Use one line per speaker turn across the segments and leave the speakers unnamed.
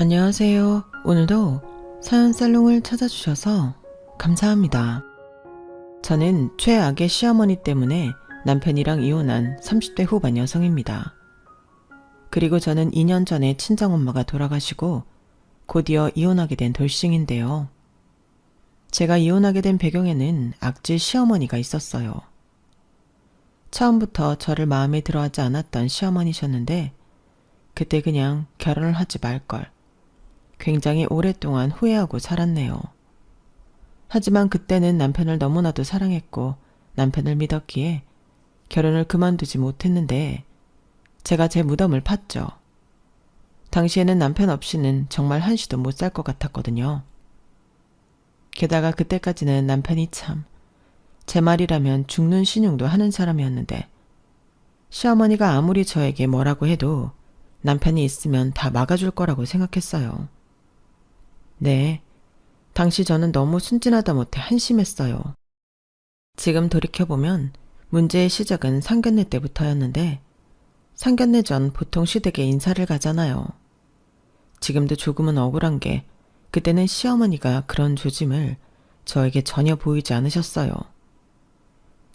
안녕하세요. 오늘도 사연 살롱을 찾아주셔서 감사합니다. 저는 최악의 시어머니 때문에 남편이랑 이혼한 30대 후반 여성입니다. 그리고 저는 2년 전에 친정엄마가 돌아가시고 곧이어 이혼하게 된 돌싱인데요. 제가 이혼하게 된 배경에는 악질 시어머니가 있었어요. 처음부터 저를 마음에 들어하지 않았던 시어머니셨는데 그때 그냥 결혼을 하지 말걸. 굉장히 오랫동안 후회하고 살았네요. 하지만 그때는 남편을 너무나도 사랑했고 남편을 믿었기에 결혼을 그만두지 못했는데 제가 제 무덤을 팠죠. 당시에는 남편 없이는 정말 한시도 못 살 것 같았거든요. 게다가 그때까지는 남편이 참 제 말이라면 죽는 신용도 하는 사람이었는데 시어머니가 아무리 저에게 뭐라고 해도 남편이 있으면 다 막아줄 거라고 생각했어요. 네, 당시 저는 너무 순진하다 못해 한심했어요. 지금 돌이켜보면 문제의 시작은 상견례 때부터였는데 상견례 전 보통 시댁에 인사를 가잖아요. 지금도 조금은 억울한 게 그때는 시어머니가 그런 조짐을 저에게 전혀 보이지 않으셨어요.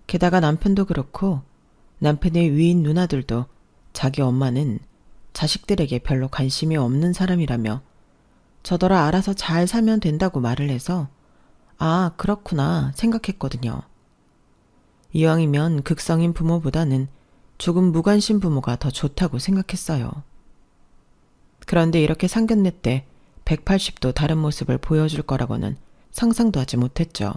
게다가 남편도 그렇고 남편의 위인 누나들도 자기 엄마는 자식들에게 별로 관심이 없는 사람이라며 저더러 알아서 잘 살면 된다고 말을 해서 아, 그렇구나 생각했거든요. 이왕이면 극성인 부모보다는 조금 무관심 부모가 더 좋다고 생각했어요. 그런데 이렇게 상견례 때 180도 다른 모습을 보여줄 거라고는 상상도 하지 못했죠.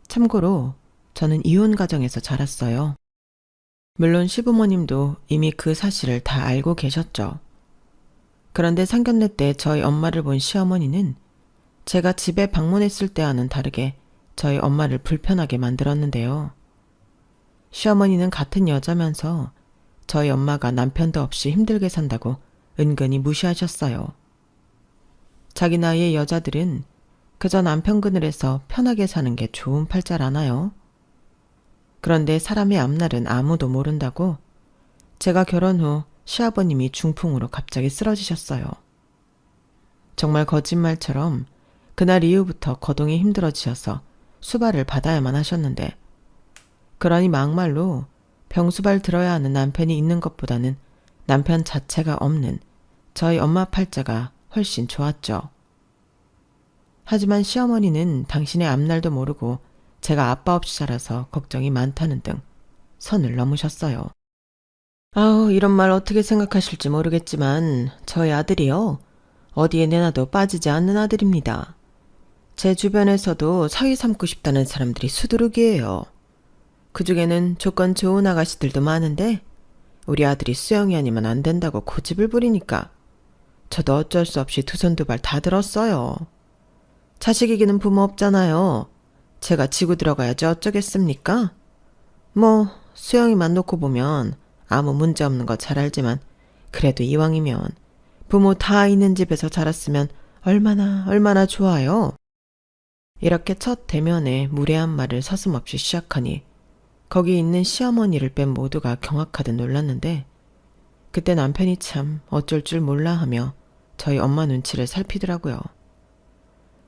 참고로 저는 이혼 가정에서 자랐어요. 물론 시부모님도 이미 그 사실을 다 알고 계셨죠. 그런데 상견례 때 저희 엄마를 본 시어머니는 제가 집에 방문했을 때와는 다르게 저희 엄마를 불편하게 만들었는데요. 시어머니는 같은 여자면서 저희 엄마가 남편도 없이 힘들게 산다고 은근히 무시하셨어요. 자기 나이의 여자들은 그저 남편 그늘에서 편하게 사는 게 좋은 팔자라나요? 그런데 사람의 앞날은 아무도 모른다고 제가 결혼 후 시아버님이 중풍으로 갑자기 쓰러지셨어요. 정말 거짓말처럼 그날 이후부터 거동이 힘들어지셔서 수발을 받아야만 하셨는데 그러니 막말로 병수발 들어야 하는 남편이 있는 것보다는 남편 자체가 없는 저희 엄마 팔자가 훨씬 좋았죠. 하지만 시어머니는 당신의 앞날도 모르고 제가 아빠 없이 자라서 걱정이 많다는 등 선을 넘으셨어요. 아우, 이런 말 어떻게 생각하실지 모르겠지만 저희 아들이요. 어디에 내놔도 빠지지 않는 아들입니다. 제 주변에서도 사위 삼고 싶다는 사람들이 수두룩이에요. 그중에는 조건 좋은 아가씨들도 많은데 우리 아들이 수영이 아니면 안 된다고 고집을 부리니까 저도 어쩔 수 없이 두 손 두 발 다 들었어요. 자식 이기는 부모 없잖아요. 제가 지고 들어가야지 어쩌겠습니까? 뭐 수영이만 놓고 보면 아무 문제 없는 거 잘 알지만 그래도 이왕이면 부모 다 있는 집에서 자랐으면 얼마나 좋아요. 이렇게 첫 대면에 무례한 말을 서슴없이 시작하니 거기 있는 시어머니를 뺀 모두가 경악하듯 놀랐는데 그때 남편이 참 어쩔 줄 몰라 하며 저희 엄마 눈치를 살피더라고요.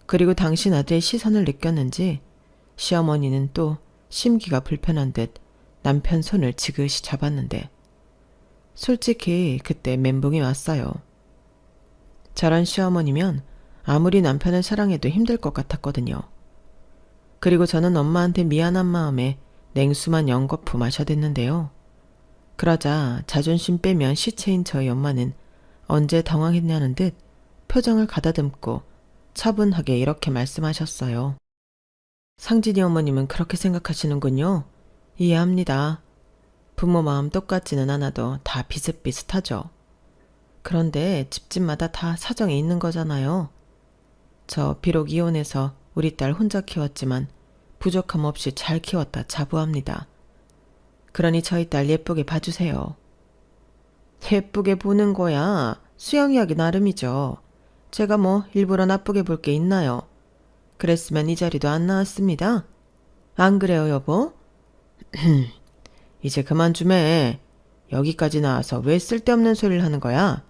그리고 당신 아들의 시선을 느꼈는지 시어머니는 또 심기가 불편한 듯 남편 손을 지그시 잡았는데 솔직히 그때 멘붕이 왔어요. 저런 시어머니면 아무리 남편을 사랑해도 힘들 것 같았거든요. 그리고 저는 엄마한테 미안한 마음에 냉수만 연거푸 마셔댔는데요. 그러자 자존심 빼면 시체인 저희 엄마는 언제 당황했냐는 듯 표정을 가다듬고 차분하게 이렇게 말씀하셨어요. 상진이 어머님은 그렇게 생각하시는군요. 이해합니다. 부모 마음 똑같지는 않아도 다 비슷비슷하죠. 그런데 집집마다 다 사정이 있는 거잖아요. 저 비록 이혼해서 우리 딸 혼자 키웠지만 부족함 없이 잘 키웠다 자부합니다. 그러니 저희 딸 예쁘게 봐주세요. 예쁘게 보는 거야. 수영이 하기 나름이죠. 제가 뭐 일부러 나쁘게 볼 게 있나요? 그랬으면 이 자리도 안 나왔습니다. 안 그래요, 여보? 이제 그만 좀 해. 여기까지 나와서 왜 쓸데없는 소리를 하는 거야?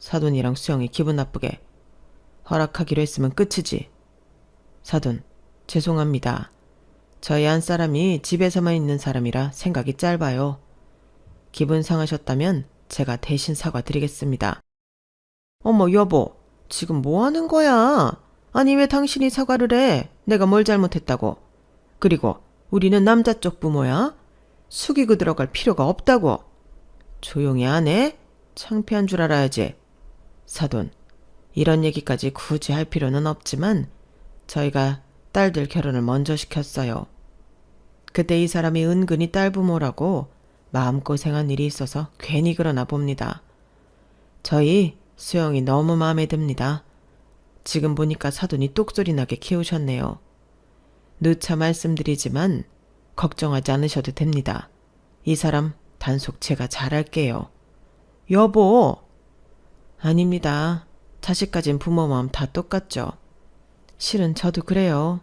사돈이랑 수영이 기분 나쁘게. 허락하기로 했으면 끝이지. 사돈, 죄송합니다. 저희 한 사람이 집에서만 있는 사람이라 생각이 짧아요. 기분 상하셨다면 제가 대신 사과드리겠습니다. 어머, 여보, 지금 뭐 하는 거야? 아니, 왜 당신이 사과를 해? 내가 뭘 잘못했다고. 그리고 우리는 남자 쪽 부모야? 숙이고 들어갈 필요가 없다고. 조용히 안 해? 창피한 줄 알아야지. 사돈, 이런 얘기까지 굳이 할 필요는 없지만 저희가 딸들 결혼을 먼저 시켰어요. 그때 이 사람이 은근히 딸 부모라고 마음고생한 일이 있어서 괜히 그러나 봅니다. 저희 수영이 너무 마음에 듭니다. 지금 보니까 사돈이 똑소리 나게 키우셨네요. 누차 말씀드리지만 걱정하지 않으셔도 됩니다. 이 사람 단속 제가 잘할게요. 여보! 아닙니다. 자식 가진 부모 마음 다 똑같죠. 실은 저도 그래요.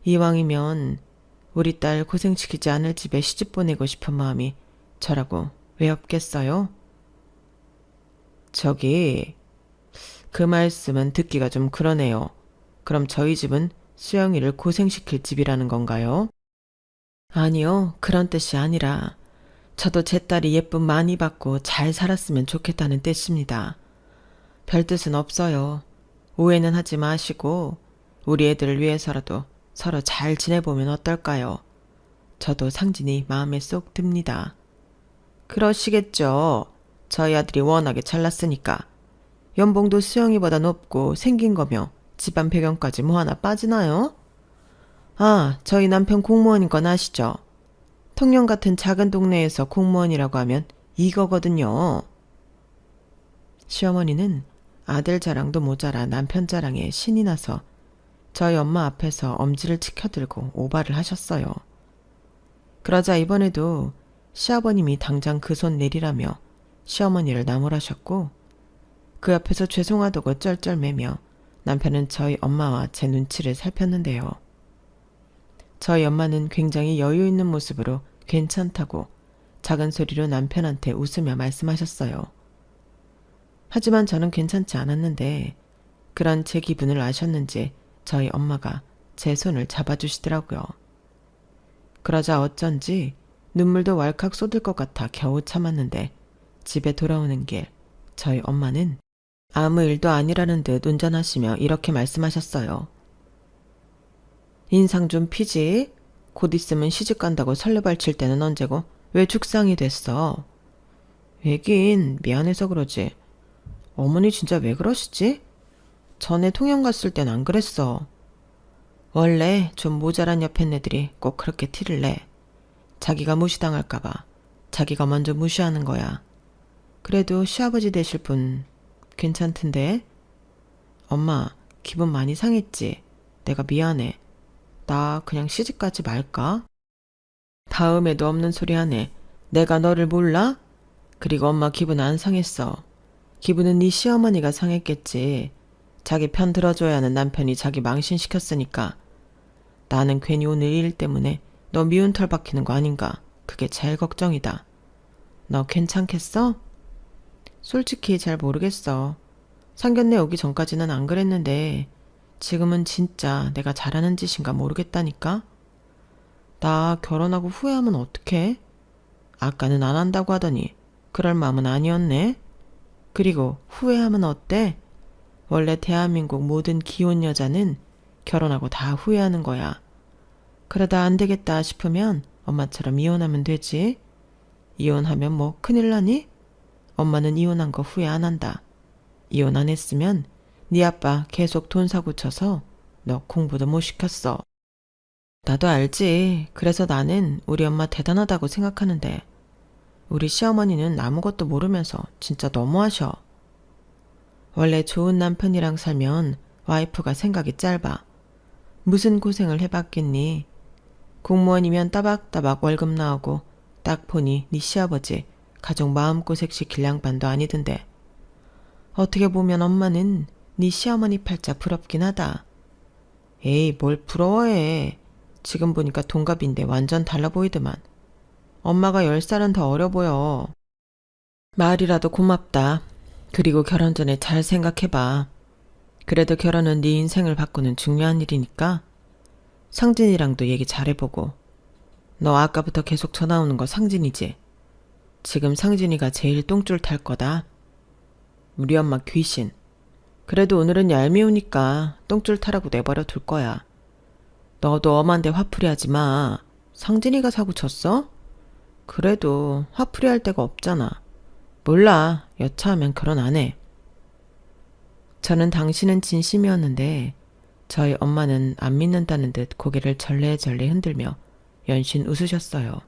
이왕이면 우리 딸 고생시키지 않을 집에 시집 보내고 싶은 마음이 저라고 왜 없겠어요? 저기, 그 말씀은 듣기가 좀 그러네요. 그럼 저희 집은 수영이를 고생시킬 집이라는 건가요? 아니요, 그런 뜻이 아니라 저도 제 딸이 예쁨 많이 받고 잘 살았으면 좋겠다는 뜻입니다. 별 뜻은 없어요. 오해는 하지 마시고 우리 애들을 위해서라도 서로 잘 지내보면 어떨까요? 저도 상진이 마음에 쏙 듭니다. 그러시겠죠. 저희 아들이 워낙에 잘났으니까. 연봉도 수영이보다 높고 생긴 거며 집안 배경까지 뭐 하나 빠지나요? 아, 저희 남편 공무원인 건 아시죠? 통영 같은 작은 동네에서 공무원이라고 하면 이거거든요. 시어머니는 아들 자랑도 모자라 남편 자랑에 신이 나서 저희 엄마 앞에서 엄지를 치켜들고 오바를 하셨어요. 그러자 이번에도 시아버님이 당장 그 손 내리라며 시어머니를 나무라셨고 그 옆에서 죄송하다고 쩔쩔매며 남편은 저희 엄마와 제 눈치를 살폈는데요. 저희 엄마는 굉장히 여유 있는 모습으로 괜찮다고 작은 소리로 남편한테 웃으며 말씀하셨어요. 하지만 저는 괜찮지 않았는데 그런 제 기분을 아셨는지 저희 엄마가 제 손을 잡아주시더라고요. 그러자 어쩐지 눈물도 왈칵 쏟을 것 같아 겨우 참았는데 집에 돌아오는 길 저희 엄마는 아무 일도 아니라는 듯 운전하시며 이렇게 말씀하셨어요. 인상 좀 피지? 곧 있으면 시집 간다고 설레발 칠 때는 언제고 왜 죽상이 됐어? 왜긴 미안해서 그러지. 어머니 진짜 왜 그러시지? 전에 통영 갔을 땐 안 그랬어. 원래 좀 모자란 옆에 애들이 꼭 그렇게 티를 내. 자기가 무시당할까봐 자기가 먼저 무시하는 거야. 그래도 시아버지 되실 분 괜찮던데? 엄마 기분 많이 상했지? 내가 미안해. 나 그냥 시집가지 말까? 다음에도 없는 소리 하네. 내가 너를 몰라? 그리고 엄마 기분 안 상했어. 기분은 네 시어머니가 상했겠지. 자기 편 들어줘야 하는 남편이 자기 망신시켰으니까. 나는 괜히 오늘 일 때문에 너 미운 털 박히는 거 아닌가. 그게 제일 걱정이다. 너 괜찮겠어? 솔직히 잘 모르겠어. 상견례 오기 전까지는 안 그랬는데 지금은 진짜 내가 잘하는 짓인가 모르겠다니까. 나 결혼하고 후회하면 어떡해? 아까는 안 한다고 하더니 그럴 마음은 아니었네. 그리고 후회하면 어때? 원래 대한민국 모든 기혼 여자는 결혼하고 다 후회하는 거야. 그러다 안 되겠다 싶으면 엄마처럼 이혼하면 되지. 이혼하면 뭐 큰일 나니? 엄마는 이혼한 거 후회 안 한다. 이혼 안 했으면 네 아빠 계속 돈 사고 쳐서 너 공부도 못 시켰어. 나도 알지. 그래서 나는 우리 엄마 대단하다고 생각하는데 우리 시어머니는 아무것도 모르면서 진짜 너무하셔. 원래 좋은 남편이랑 살면 와이프가 생각이 짧아. 무슨 고생을 해봤겠니? 공무원이면 따박따박 월급 나오고 딱 보니 네 시아버지 가족 마음고생 시킬 양반도 아니던데. 어떻게 보면 엄마는 네 시어머니 팔자 부럽긴 하다. 에이, 뭘 부러워해. 지금 보니까 동갑인데 완전 달라 보이더만. 엄마가 10살은 더 어려 보여. 말이라도 고맙다. 그리고 결혼 전에 잘 생각해봐. 그래도 결혼은 네 인생을 바꾸는 중요한 일이니까 상진이랑도 얘기 잘해보고. 너 아까부터 계속 전화 오는 거 상진이지? 지금 상진이가 제일 똥줄 탈 거다. 우리 엄마 귀신. 그래도 오늘은 얄미우니까 똥줄 타라고 내버려 둘 거야. 너도 엄한데 화풀이 하지 마. 상진이가 사고 쳤어? 그래도 화풀이 할 데가 없잖아. 몰라. 여차하면 결혼 안 해. 저는 당신은 진심이었는데 저희 엄마는 안 믿는다는 듯 고개를 절레절레 흔들며 연신 웃으셨어요.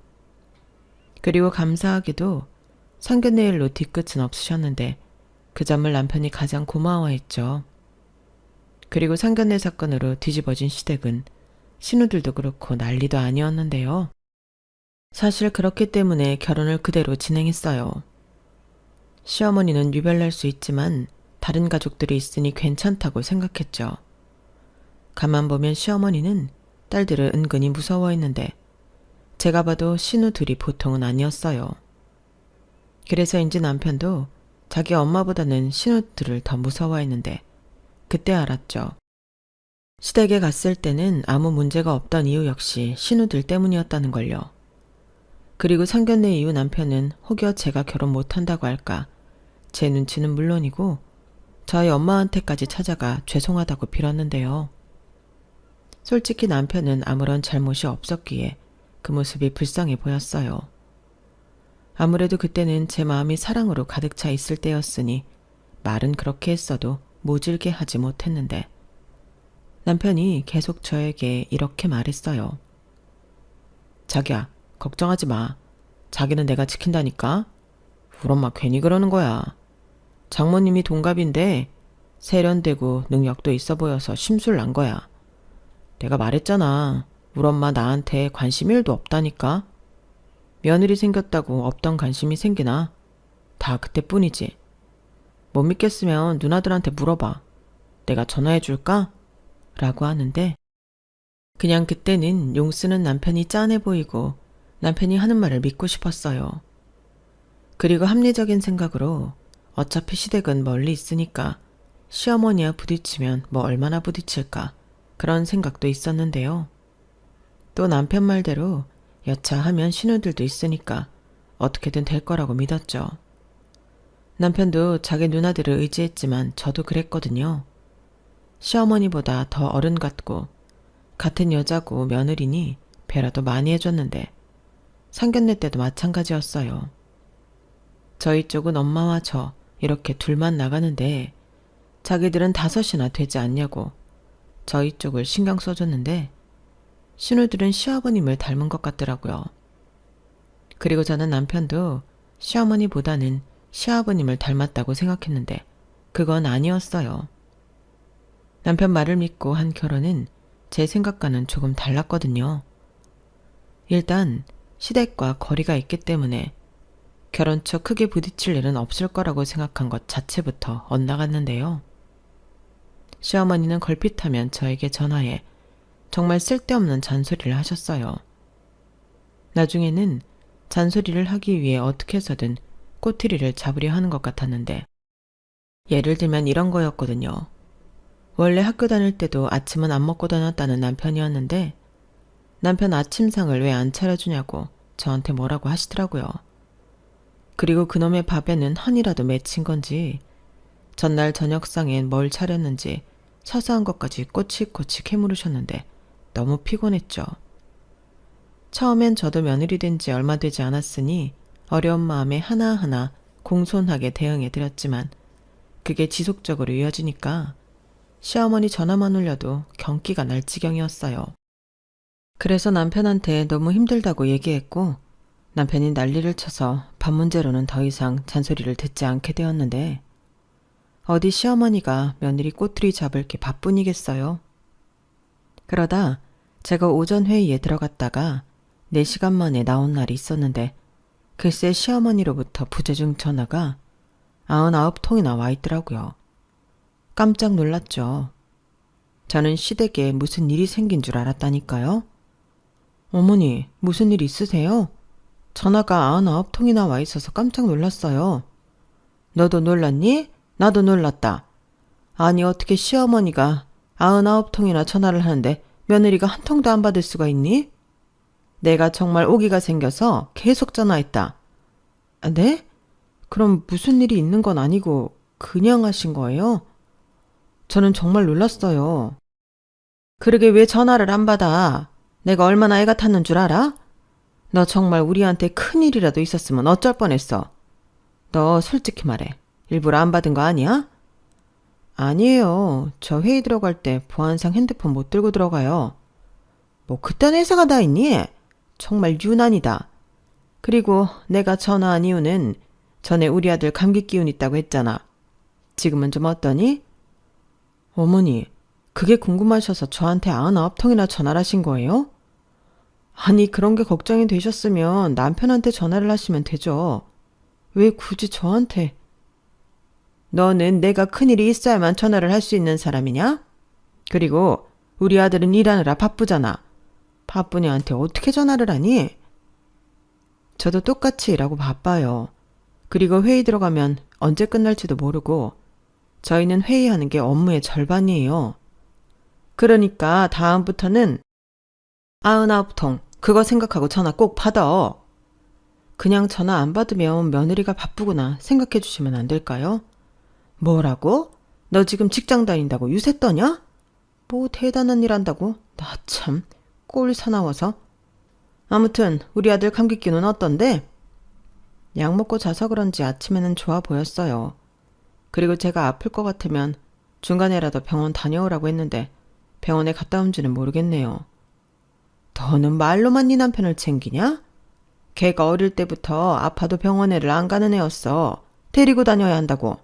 그리고 감사하게도 상견례 일로 뒤끝은 없으셨는데 그 점을 남편이 가장 고마워했죠. 그리고 상견례 사건으로 뒤집어진 시댁은 신우들도 그렇고 난리도 아니었는데요. 사실 그렇기 때문에 결혼을 그대로 진행했어요. 시어머니는 유별날 수 있지만 다른 가족들이 있으니 괜찮다고 생각했죠. 가만 보면 시어머니는 딸들을 은근히 무서워했는데 제가 봐도 신우 둘이 보통은 아니었어요. 그래서인지 남편도 자기 엄마보다는 신우들을 더 무서워했는데 그때 알았죠. 시댁에 갔을 때는 아무 문제가 없던 이유 역시 신우들 때문이었다는 걸요. 그리고 상견례 이후 남편은 혹여 제가 결혼 못한다고 할까 제 눈치는 물론이고 저희 엄마한테까지 찾아가 죄송하다고 빌었는데요. 솔직히 남편은 아무런 잘못이 없었기에 그 모습이 불쌍해 보였어요. 아무래도 그때는 제 마음이 사랑으로 가득 차 있을 때였으니 말은 그렇게 했어도 모질게 하지 못했는데 남편이 계속 저에게 이렇게 말했어요. 자기야, 걱정하지 마. 자기는 내가 지킨다니까. 우리 엄마 괜히 그러는 거야. 장모님이 동갑인데 세련되고 능력도 있어 보여서 심술 난 거야. 내가 말했잖아. 우리 엄마 나한테 관심 1도 없다니까. 며느리 생겼다고 없던 관심이 생기나? 다 그때뿐이지. 못 믿겠으면 누나들한테 물어봐. 내가 전화해 줄까? 라고 하는데 그냥 그때는 용 쓰는 남편이 짠해 보이고 남편이 하는 말을 믿고 싶었어요. 그리고 합리적인 생각으로 어차피 시댁은 멀리 있으니까 시어머니와 부딪히면 뭐 얼마나 부딪힐까 그런 생각도 있었는데요. 또 남편 말대로 여차하면 신우들도 있으니까 어떻게든 될 거라고 믿었죠. 남편도 자기 누나들을 의지했지만 저도 그랬거든요. 시어머니보다 더 어른 같고 같은 여자고 며느리니 배라도 많이 해줬는데 상견례 때도 마찬가지였어요. 저희 쪽은 엄마와 저 이렇게 둘만 나가는데 자기들은 5이나 되지 않냐고 저희 쪽을 신경 써줬는데 신우들은 시아버님을 닮은 것 같더라고요. 그리고 저는 남편도 시어머니보다는 시아버님을 닮았다고 생각했는데 그건 아니었어요. 남편 말을 믿고 한 결혼은 제 생각과는 조금 달랐거든요. 일단 시댁과 거리가 있기 때문에 결혼 초 크게 부딪힐 일은 없을 거라고 생각한 것 자체부터 엇나갔는데요. 시어머니는 걸핏하면 저에게 전화해 정말 쓸데없는 잔소리를 하셨어요. 나중에는 잔소리를 하기 위해 어떻게 해서든 꼬투리를 잡으려 하는 것 같았는데 예를 들면 이런 거였거든요. 원래 학교 다닐 때도 아침은 안 먹고 다녔다는 남편이었는데 남편 아침상을 왜 안 차려주냐고 저한테 뭐라고 하시더라고요. 그리고 그놈의 밥에는 한이라도 맺힌 건지 전날 저녁상엔 뭘 차렸는지 사소한 것까지 꼬치꼬치 캐물으셨는데 너무 피곤했죠. 처음엔 저도 며느리 된 지 얼마 되지 않았으니 어려운 마음에 하나하나 공손하게 대응해 드렸지만 그게 지속적으로 이어지니까 시어머니 전화만 올려도 경기가 날 지경이었어요. 그래서 남편한테 너무 힘들다고 얘기했고 남편이 난리를 쳐서 밥 문제로는 더 이상 잔소리를 듣지 않게 되었는데 어디 시어머니가 며느리 꼬투리 잡을 게 바뿐이겠어요. 그러다 제가 오전 회의에 들어갔다가 4시간 만에 나온 날이 있었는데 글쎄 시어머니로부터 부재중 전화가 99통이나 와 있더라고요. 깜짝 놀랐죠. 저는 시댁에 무슨 일이 생긴 줄 알았다니까요. 어머니, 무슨 일 있으세요? 전화가 99통이나 와 있어서 깜짝 놀랐어요. 너도 놀랐니? 나도 놀랐다. 아니 어떻게 시어머니가 99통이나 전화를 하는데 며느리가 한 통도 안 받을 수가 있니? 내가 정말 오기가 생겨서 계속 전화했다. 아, 네? 그럼 무슨 일이 있는 건 아니고 그냥 하신 거예요? 저는 정말 놀랐어요. 그러게 왜 전화를 안 받아? 내가 얼마나 애가 탔는 줄 알아? 너 정말 우리한테 큰일이라도 있었으면 어쩔 뻔했어. 너 솔직히 말해. 일부러 안 받은 거 아니야? 아니에요. 저 회의 들어갈 때 보안상 핸드폰 못 들고 들어가요. 뭐 그딴 회사가 다 있니? 정말 유난이다. 그리고 내가 전화한 이유는 전에 우리 아들 감기 기운 있다고 했잖아. 지금은 좀 어떠니? 어머니, 그게 궁금하셔서 저한테 99통이나 전화를 하신 거예요? 아니, 그런 게 걱정이 되셨으면 남편한테 전화를 하시면 되죠. 왜 굳이 저한테? 너는 내가 큰일이 있어야만 전화를 할 수 있는 사람이냐? 그리고 우리 아들은 일하느라 바쁘잖아. 바쁜 애한테 어떻게 전화를 하니? 저도 똑같이 일하고 바빠요. 그리고 회의 들어가면 언제 끝날지도 모르고 저희는 회의하는 게 업무의 절반이에요. 그러니까 다음부터는 99통 그거 생각하고 전화 꼭 받아. 그냥 전화 안 받으면 며느리가 바쁘구나 생각해 주시면 안 될까요? 뭐라고? 너 지금 직장 다닌다고 유세 떠냐? 뭐 대단한 일 한다고? 나 참 꼴 사나워서. 아무튼 우리 아들 감기 기운은 어떤데? 약 먹고 자서 그런지 아침에는 좋아 보였어요. 그리고 제가 아플 것 같으면 중간에라도 병원 다녀오라고 했는데 병원에 갔다 온지는 모르겠네요. 너는 말로만 네 남편을 챙기냐? 걔가 어릴 때부터 아파도 병원에를 안 가는 애였어. 데리고 다녀야 한다고.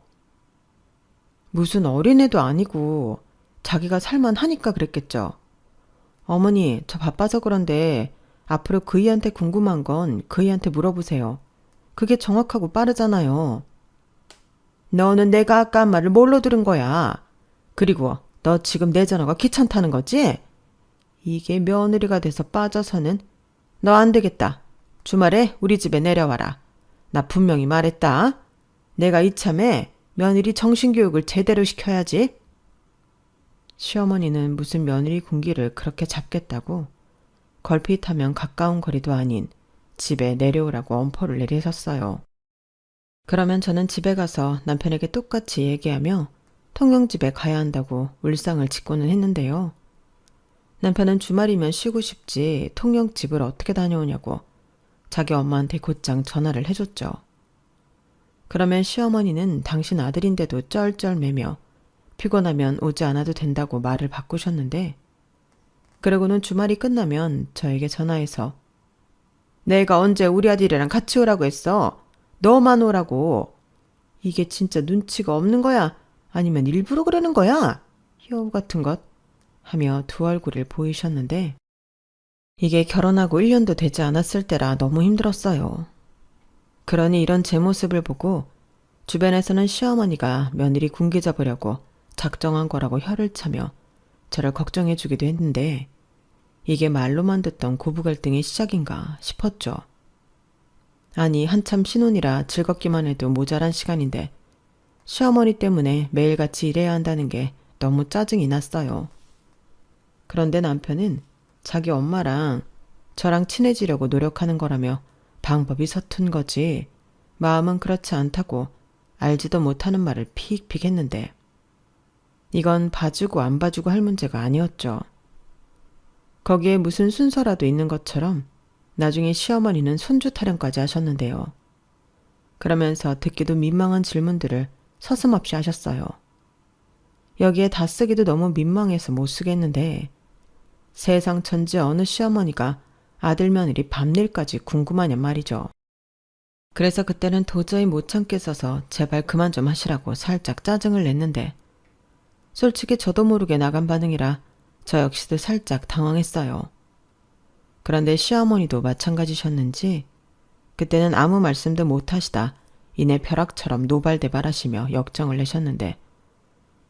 무슨 어린애도 아니고 자기가 살만하니까 그랬겠죠. 어머니, 저 바빠서 그런데 앞으로 그이한테 궁금한 건 그이한테 물어보세요. 그게 정확하고 빠르잖아요. 너는 내가 아까 한 말을 뭘로 들은 거야? 그리고 너 지금 내 전화가 귀찮다는 거지? 이게 며느리가 돼서 빠져서는 너 안 되겠다. 주말에 우리 집에 내려와라. 나 분명히 말했다. 내가 이참에 며느리 정신교육을 제대로 시켜야지. 시어머니는 무슨 며느리 군기를 그렇게 잡겠다고 걸핏하면 가까운 거리도 아닌 집에 내려오라고 엄포를 내리셨어요. 그러면 저는 집에 가서 남편에게 똑같이 얘기하며 통영집에 가야 한다고 울상을 짓고는 했는데요. 남편은 주말이면 쉬고 싶지 통영집을 어떻게 다녀오냐고 자기 엄마한테 곧장 전화를 해줬죠. 그러면 시어머니는 당신 아들인데도 쩔쩔매며 피곤하면 오지 않아도 된다고 말을 바꾸셨는데 그러고는 주말이 끝나면 저에게 전화해서 내가 언제 우리 아들이랑 같이 오라고 했어? 너만 오라고. 이게 진짜 눈치가 없는 거야? 아니면 일부러 그러는 거야? 여우 같은 것 하며 두 얼굴을 보이셨는데 이게 결혼하고 1년도 되지 않았을 때라 너무 힘들었어요. 그러니 이런 제 모습을 보고 주변에서는 시어머니가 며느리 군기 잡으려고 작정한 거라고 혀를 차며 저를 걱정해 주기도 했는데 이게 말로만 듣던 고부 갈등의 시작인가 싶었죠. 아니 한참 신혼이라 즐겁기만 해도 모자란 시간인데 시어머니 때문에 매일같이 일해야 한다는 게 너무 짜증이 났어요. 그런데 남편은 자기 엄마랑 저랑 친해지려고 노력하는 거라며 방법이 서툰 거지 마음은 그렇지 않다고 알지도 못하는 말을 픽픽 했는데 이건 봐주고 안 봐주고 할 문제가 아니었죠. 거기에 무슨 순서라도 있는 것처럼 나중에 시어머니는 손주 타령까지 하셨는데요. 그러면서 듣기도 민망한 질문들을 서슴없이 하셨어요. 여기에 다 쓰기도 너무 민망해서 못 쓰겠는데 세상 천지 어느 시어머니가 아들 며느리 밤일까지 궁금하냔 말이죠. 그래서 그때는 도저히 못 참겠어서 제발 그만 좀 하시라고 살짝 짜증을 냈는데 솔직히 저도 모르게 나간 반응이라 저 역시도 살짝 당황했어요. 그런데 시어머니도 마찬가지셨는지 그때는 아무 말씀도 못 하시다 이내 벼락처럼 노발대발하시며 역정을 내셨는데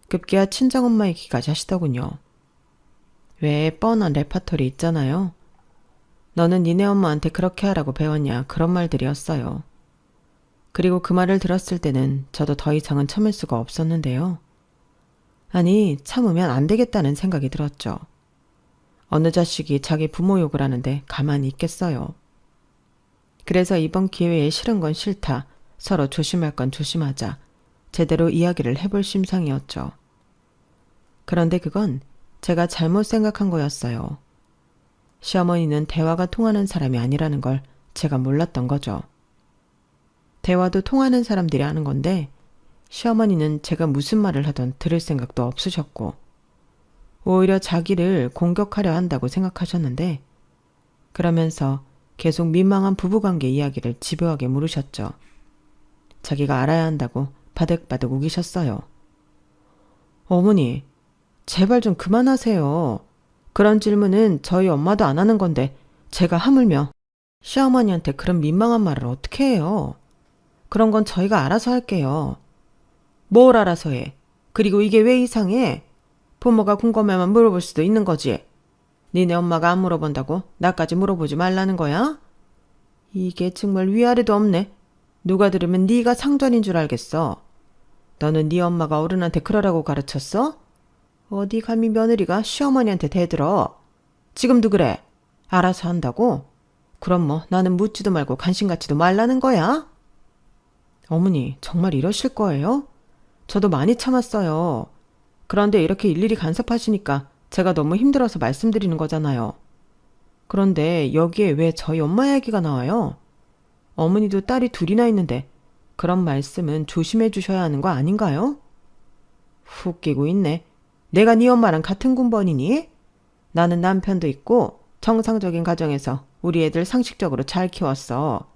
급기야 친정엄마 얘기까지 하시더군요. 왜 뻔한 레파토리 있잖아요. 너는 니네 엄마한테 그렇게 하라고 배웠냐 그런 말들이었어요. 그리고 그 말을 들었을 때는 저도 더 이상은 참을 수가 없었는데요. 아니, 참으면 안 되겠다는 생각이 들었죠. 어느 자식이 자기 부모 욕을 하는데 가만히 있겠어요. 그래서 이번 기회에 싫은 건 싫다, 서로 조심할 건 조심하자, 제대로 이야기를 해볼 심상이었죠. 그런데 그건 제가 잘못 생각한 거였어요. 시어머니는 대화가 통하는 사람이 아니라는 걸 제가 몰랐던 거죠. 대화도 통하는 사람들이 하는 건데 시어머니는 제가 무슨 말을 하던 들을 생각도 없으셨고 오히려 자기를 공격하려 한다고 생각하셨는데 그러면서 계속 민망한 부부관계 이야기를 집요하게 물으셨죠. 자기가 알아야 한다고 바득바득 우기셨어요. 어머니, 제발 좀 그만하세요. 그런 질문은 저희 엄마도 안 하는 건데 제가 하물며 시어머니한테 그런 민망한 말을 어떻게 해요? 그런 건 저희가 알아서 할게요. 뭘 알아서 해? 그리고 이게 왜 이상해? 부모가 궁금해만 물어볼 수도 있는 거지. 니네 엄마가 안 물어본다고 나까지 물어보지 말라는 거야? 이게 정말 위아래도 없네. 누가 들으면 네가 상전인 줄 알겠어. 너는 네 엄마가 어른한테 그러라고 가르쳤어? 어디 감히 며느리가 시어머니한테 대들어. 지금도 그래. 알아서 한다고? 그럼 뭐 나는 묻지도 말고 관심갖지도 말라는 거야? 어머니, 정말 이러실 거예요? 저도 많이 참았어요. 그런데 이렇게 일일이 간섭하시니까 제가 너무 힘들어서 말씀드리는 거잖아요. 그런데 여기에 왜 저희 엄마 얘기가 나와요? 어머니도 딸이 둘이나 있는데 그런 말씀은 조심해 주셔야 하는 거 아닌가요? 훅 끼고 있네. 내가 네 엄마랑 같은 군번이니? 나는 남편도 있고 정상적인 가정에서 우리 애들 상식적으로 잘 키웠어.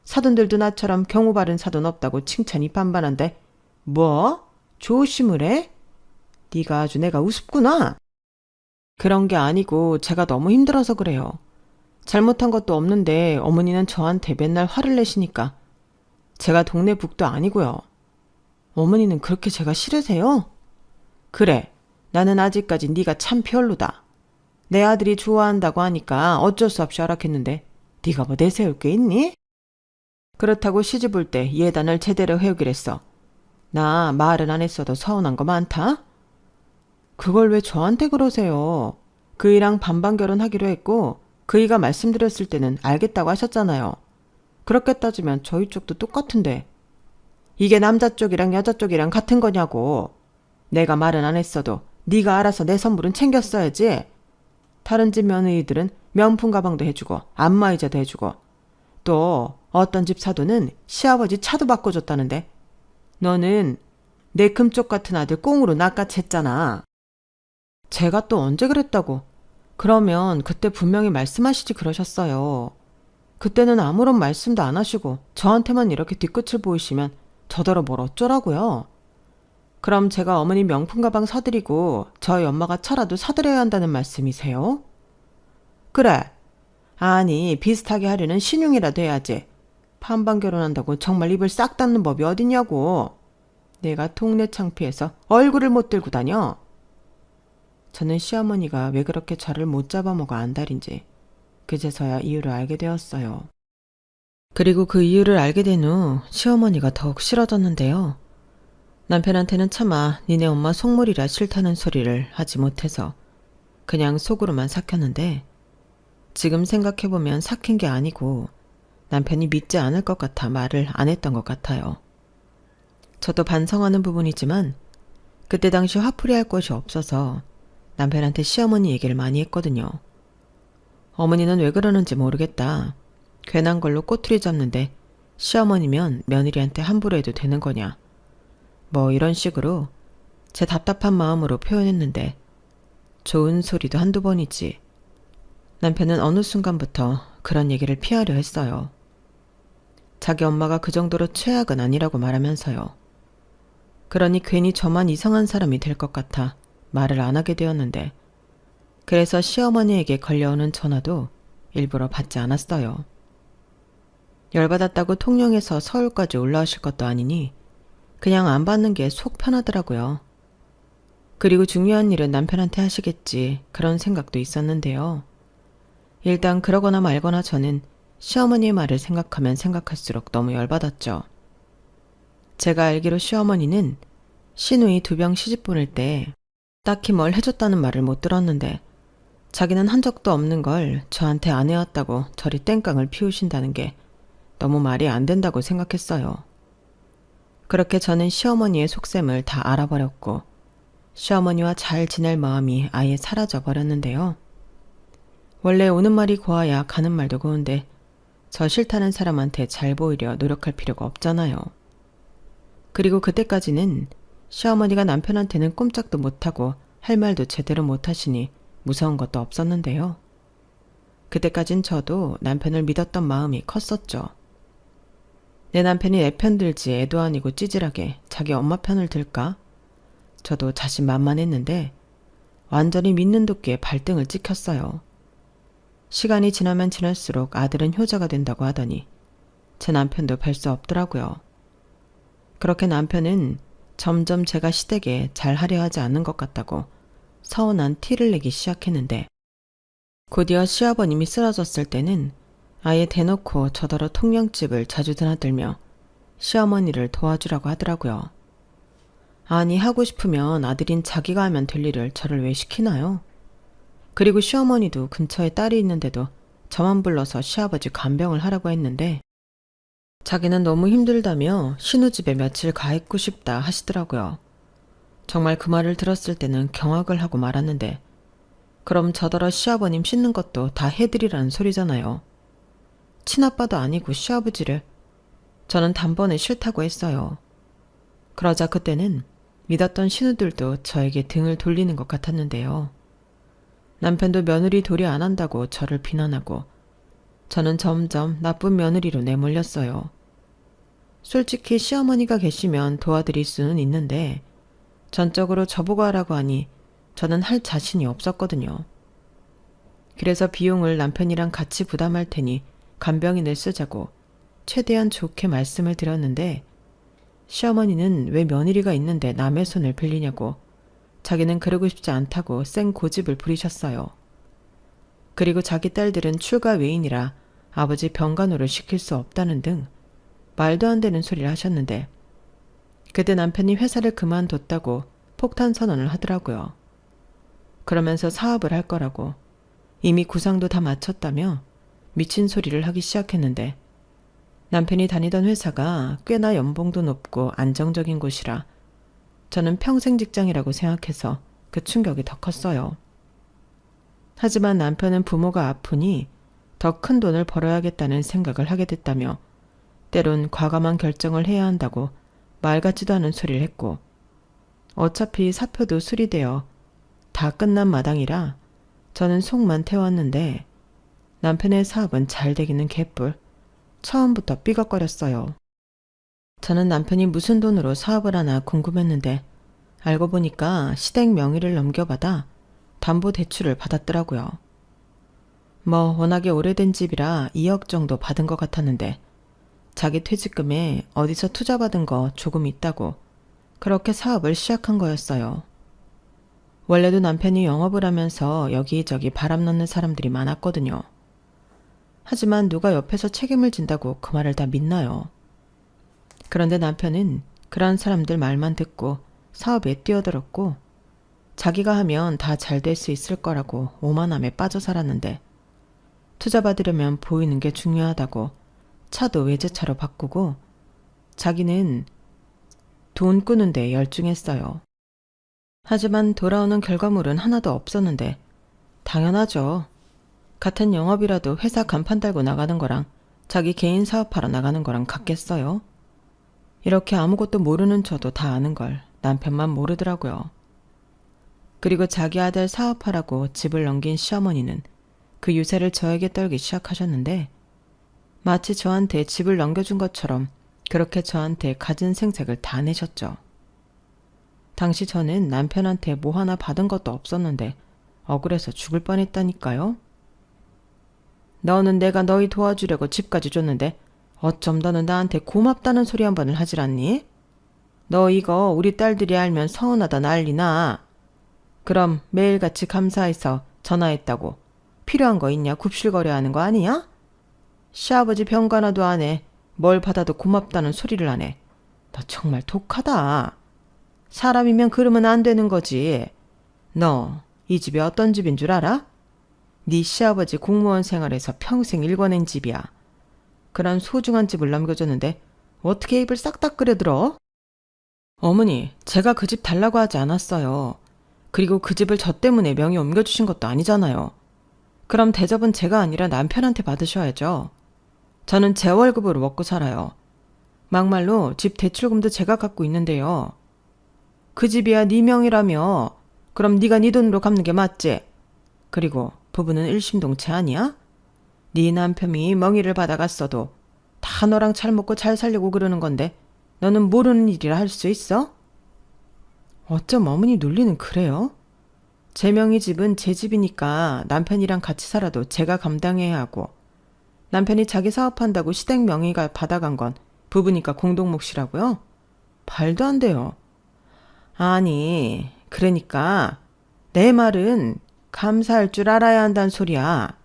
사돈들도 나처럼 경우 바른 사돈 없다고 칭찬이 반반한데 뭐? 조심을 해? 네가 아주 내가 우습구나. 그런 게 아니고 제가 너무 힘들어서 그래요. 잘못한 것도 없는데 어머니는 저한테 맨날 화를 내시니까 제가 동네 북도 아니고요. 어머니는 그렇게 제가 싫으세요? 그래, 나는 아직까지 네가 참 별로다. 내 아들이 좋아한다고 하니까 어쩔 수 없이 허락했는데 네가 뭐 내세울 게 있니? 그렇다고 시집 올 때 예단을 제대로 해오기로 했어. 나 말은 안 했어도 서운한 거 많다? 그걸 왜 저한테 그러세요? 그이랑 반반 결혼하기로 했고 그이가 말씀드렸을 때는 알겠다고 하셨잖아요. 그렇게 따지면 저희 쪽도 똑같은데 이게 남자 쪽이랑 여자 쪽이랑 같은 거냐고. 내가 말은 안 했어도 네가 알아서 내 선물은 챙겼어야지. 다른 집 며느리들은 명품 가방도 해주고 안마의자도 해주고 또 어떤 집 사돈은 시아버지 차도 바꿔줬다는데 너는 내 금쪽 같은 아들 꽁으로 낚아챘잖아. 제가 또 언제 그랬다고. 그러면 그때 분명히 말씀하시지 그러셨어요. 그때는 아무런 말씀도 안 하시고 저한테만 이렇게 뒤끝을 보이시면 저더러 뭘 어쩌라고요. 그럼 제가 어머니 명품 가방 사드리고 저희 엄마가 차라도 사드려야 한다는 말씀이세요? 그래. 아니, 비슷하게 하려는 신용이라도 해야지. 반반 결혼한다고 정말 입을 싹 닫는 법이 어딨냐고. 내가 동네 창피해서 얼굴을 못 들고 다녀. 저는 시어머니가 왜 그렇게 저를 못 잡아먹어 안달인지 그제서야 이유를 알게 되었어요. 그리고 그 이유를 알게 된 후 시어머니가 더욱 싫어졌는데요. 남편한테는 차마 니네 엄마 속물이라 싫다는 소리를 하지 못해서 그냥 속으로만 삭혔는데 지금 생각해보면 삭힌 게 아니고 남편이 믿지 않을 것 같아 말을 안 했던 것 같아요. 저도 반성하는 부분이지만 그때 당시 화풀이할 곳이 없어서 남편한테 시어머니 얘기를 많이 했거든요. 어머니는 왜 그러는지 모르겠다. 괜한 걸로 꼬투리 잡는데 시어머니면 며느리한테 함부로 해도 되는 거냐. 뭐 이런 식으로 제 답답한 마음으로 표현했는데 좋은 소리도 한두 번이지. 남편은 어느 순간부터 그런 얘기를 피하려 했어요. 자기 엄마가 그 정도로 최악은 아니라고 말하면서요. 그러니 괜히 저만 이상한 사람이 될 것 같아 말을 안 하게 되었는데 그래서 시어머니에게 걸려오는 전화도 일부러 받지 않았어요. 열받았다고 통영에서 서울까지 올라오실 것도 아니니 그냥 안 받는 게 속 편하더라고요. 그리고 중요한 일은 남편한테 하시겠지 그런 생각도 있었는데요. 일단 그러거나 말거나 저는 시어머니의 말을 생각하면 생각할수록 너무 열받았죠. 제가 알기로 시어머니는 시누이 2병 시집 보낼 때 딱히 뭘 해줬다는 말을 못 들었는데 자기는 한 적도 없는 걸 저한테 안 해왔다고 저리 땡깡을 피우신다는 게 너무 말이 안 된다고 생각했어요. 그렇게 저는 시어머니의 속셈을 다 알아버렸고 시어머니와 잘 지낼 마음이 아예 사라져 버렸는데요. 원래 오는 말이 고와야 가는 말도 고운데 저 싫다는 사람한테 잘 보이려 노력할 필요가 없잖아요. 그리고 그때까지는 시어머니가 남편한테는 꼼짝도 못하고 할 말도 제대로 못하시니 무서운 것도 없었는데요. 그때까진 저도 남편을 믿었던 마음이 컸었죠. 내 남편이 내 편 들지 애도 아니고 찌질하게 자기 엄마 편을 들까? 저도 자신만만했는데 완전히 믿는 도끼에 발등을 찍혔어요. 시간이 지나면 지날수록 아들은 효자가 된다고 하더니 제 남편도 별 수 없더라고요. 그렇게 남편은 점점 제가 시댁에 잘하려 하지 않는 것 같다고 서운한 티를 내기 시작했는데 곧이어 시아버님이 쓰러졌을 때는 아예 대놓고 저더러 통영집을 자주 드나들며 시어머니를 도와주라고 하더라고요. 아니 하고 싶으면 아들인 자기가 하면 될 일을 저를 왜 시키나요? 그리고 시어머니도 근처에 딸이 있는데도 저만 불러서 시아버지 간병을 하라고 했는데 자기는 너무 힘들다며 신우집에 며칠 가 있고 싶다 하시더라고요. 정말 그 말을 들었을 때는 경악을 하고 말았는데 그럼 저더러 시아버님 씻는 것도 다 해드리라는 소리잖아요. 친아빠도 아니고 시아버지를. 저는 단번에 싫다고 했어요. 그러자 그때는 믿었던 신우들도 저에게 등을 돌리는 것 같았는데요. 남편도 며느리 도리 안 한다고 저를 비난하고 저는 점점 나쁜 며느리로 내몰렸어요. 솔직히 시어머니가 계시면 도와드릴 수는 있는데 전적으로 저보고 하라고 하니 저는 할 자신이 없었거든요. 그래서 비용을 남편이랑 같이 부담할 테니 간병인을 쓰자고 최대한 좋게 말씀을 드렸는데 시어머니는 왜 며느리가 있는데 남의 손을 빌리냐고 자기는 그러고 싶지 않다고 쌩 고집을 부리셨어요. 그리고 자기 딸들은 출가 외인이라 아버지 병간호를 시킬 수 없다는 등 말도 안 되는 소리를 하셨는데 그때 남편이 회사를 그만뒀다고 폭탄 선언을 하더라고요. 그러면서 사업을 할 거라고 이미 구상도 다 마쳤다며 미친 소리를 하기 시작했는데 남편이 다니던 회사가 꽤나 연봉도 높고 안정적인 곳이라 저는 평생 직장이라고 생각해서 그 충격이 더 컸어요. 하지만 남편은 부모가 아프니 더 큰 돈을 벌어야겠다는 생각을 하게 됐다며 때론 과감한 결정을 해야 한다고 말 같지도 않은 소리를 했고 어차피 사표도 수리되어 다 끝난 마당이라 저는 속만 태웠는데 남편의 사업은 잘 되기는 개뿔. 처음부터 삐걱거렸어요. 저는 남편이 무슨 돈으로 사업을 하나 궁금했는데 알고 보니까 시댁 명의를 넘겨받아 담보대출을 받았더라고요. 뭐 워낙에 오래된 집이라 2억 정도 받은 것 같았는데 자기 퇴직금에 어디서 투자받은 거 조금 있다고 그렇게 사업을 시작한 거였어요. 원래도 남편이 영업을 하면서 여기저기 바람 넣는 사람들이 많았거든요. 하지만 누가 옆에서 책임을 진다고 그 말을 다 믿나요? 그런데 남편은 그런 사람들 말만 듣고 사업에 뛰어들었고 자기가 하면 다 잘 될 수 있을 거라고 오만함에 빠져 살았는데 투자받으려면 보이는 게 중요하다고 차도 외제차로 바꾸고 자기는 돈 꾸는데 열중했어요. 하지만 돌아오는 결과물은 하나도 없었는데 당연하죠. 같은 영업이라도 회사 간판 달고 나가는 거랑 자기 개인 사업하러 나가는 거랑 같겠어요? 이렇게 아무것도 모르는 저도 다 아는 걸 남편만 모르더라고요. 그리고 자기 아들 사업하라고 집을 넘긴 시어머니는 그 유세를 저에게 떨기 시작하셨는데 마치 저한테 집을 넘겨준 것처럼 그렇게 저한테 가진 생색을 다 내셨죠. 당시 저는 남편한테 뭐 하나 받은 것도 없었는데 억울해서 죽을 뻔했다니까요. 너는 내가 너희 도와주려고 집까지 줬는데 어쩜 너는 나한테 고맙다는 소리 한 번을 하질 않니? 너 이거 우리 딸들이 알면 서운하다 난리나. 그럼 매일같이 감사해서 전화했다고 필요한 거 있냐 굽실거려 하는 거 아니야? 시아버지 병간호도 안 해. 뭘 받아도 고맙다는 소리를 안 해. 너 정말 독하다. 사람이면 그러면 안 되는 거지. 너 이 집이 어떤 집인 줄 알아? 네 시아버지 공무원 생활에서 평생 일궈낸 집이야. 그런 소중한 집을 남겨줬는데 어떻게 입을 싹다 끓여들어? 어머니, 제가 그 집 달라고 하지 않았어요. 그리고 그 집을 저 때문에 명의 옮겨주신 것도 아니잖아요. 그럼 대접은 제가 아니라 남편한테 받으셔야죠. 저는 제 월급으로 먹고 살아요. 막말로 집 대출금도 제가 갖고 있는데요. 그 집이야 네 명이라며. 그럼 네가 네 돈으로 갚는 게 맞지? 그리고 부부는 일심동체 아니야? 네 남편이 멍이를 받아갔어도 다 너랑 잘 먹고 잘 살려고 그러는 건데 너는 모르는 일이라 할 수 있어? 어쩜 어머니 논리는 그래요? 제 명의 집은 제 집이니까 남편이랑 같이 살아도 제가 감당해야 하고, 남편이 자기 사업한다고 시댁 명의가 받아간 건 부부니까 공동 몫이라고요? 말도 안 돼요. 아니, 그러니까 내 말은 감사할 줄 알아야 한다는 소리야.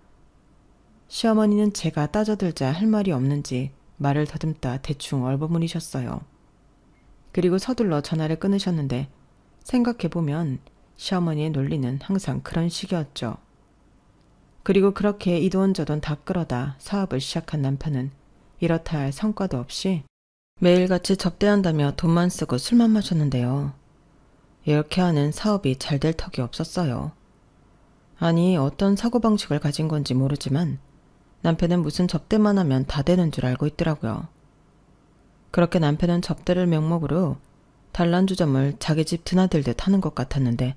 시어머니는 제가 따져들자 할 말이 없는지 말을 더듬다 대충 얼버무리셨어요. 그리고 서둘러 전화를 끊으셨는데 생각해보면 시어머니의 논리는 항상 그런 식이었죠. 그리고 그렇게 이 돈 저 돈 다 끌어다 사업을 시작한 남편은 이렇다 할 성과도 없이 매일같이 접대한다며 돈만 쓰고 술만 마셨는데요. 이렇게 하는 사업이 잘 될 턱이 없었어요. 아니, 어떤 사고방식을 가진 건지 모르지만 남편은 무슨 접대만 하면 다 되는 줄 알고 있더라고요. 그렇게 남편은 접대를 명목으로 단란주점을 자기 집 드나들듯 하는 것 같았는데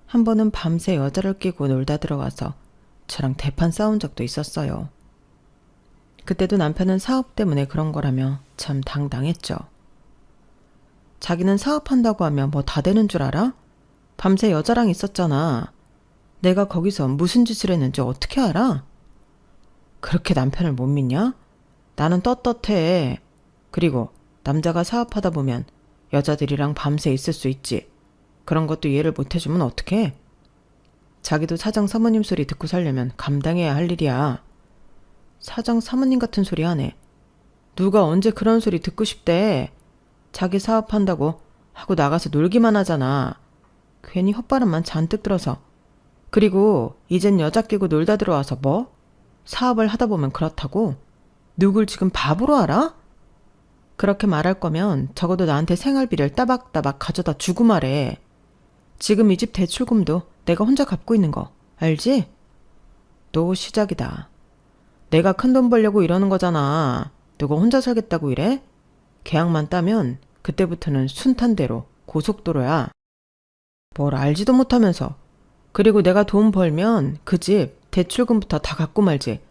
한 번은 밤새 여자를 끼고 놀다 들어와서 저랑 대판 싸운 적도 있었어요. 그때도 남편은 사업 때문에 그런 거라며 참 당당했죠. 자기는 사업한다고 하면 뭐 다 되는 줄 알아? 밤새 여자랑 있었잖아. 내가 거기서 무슨 짓을 했는지 어떻게 알아? 그렇게 남편을 못 믿냐? 나는 떳떳해. 그리고 남자가 사업하다 보면 여자들이랑 밤새 있을 수 있지. 그런 것도 이해를 못 해주면 어떡해? 자기도 사장 사모님 소리 듣고 살려면 감당해야 할 일이야. 사장 사모님 같은 소리 하네. 누가 언제 그런 소리 듣고 싶대. 자기 사업한다고 하고 나가서 놀기만 하잖아. 괜히 헛바람만 잔뜩 들어서. 그리고 이젠 여자 끼고 놀다 들어와서 뭐? 사업을 하다 보면 그렇다고? 누굴 지금 바보로 알아? 그렇게 말할 거면 적어도 나한테 생활비를 따박따박 가져다 주고 말해. 지금 이 집 대출금도 내가 혼자 갚고 있는 거 알지? 또 시작이다. 내가 큰돈 벌려고 이러는 거잖아. 누가 혼자 살겠다고 이래? 계약만 따면 그때부터는 순탄대로 고속도로야. 뭘 알지도 못하면서. 그리고 내가 돈 벌면 그 집 대출금부터 다 갚고 말지.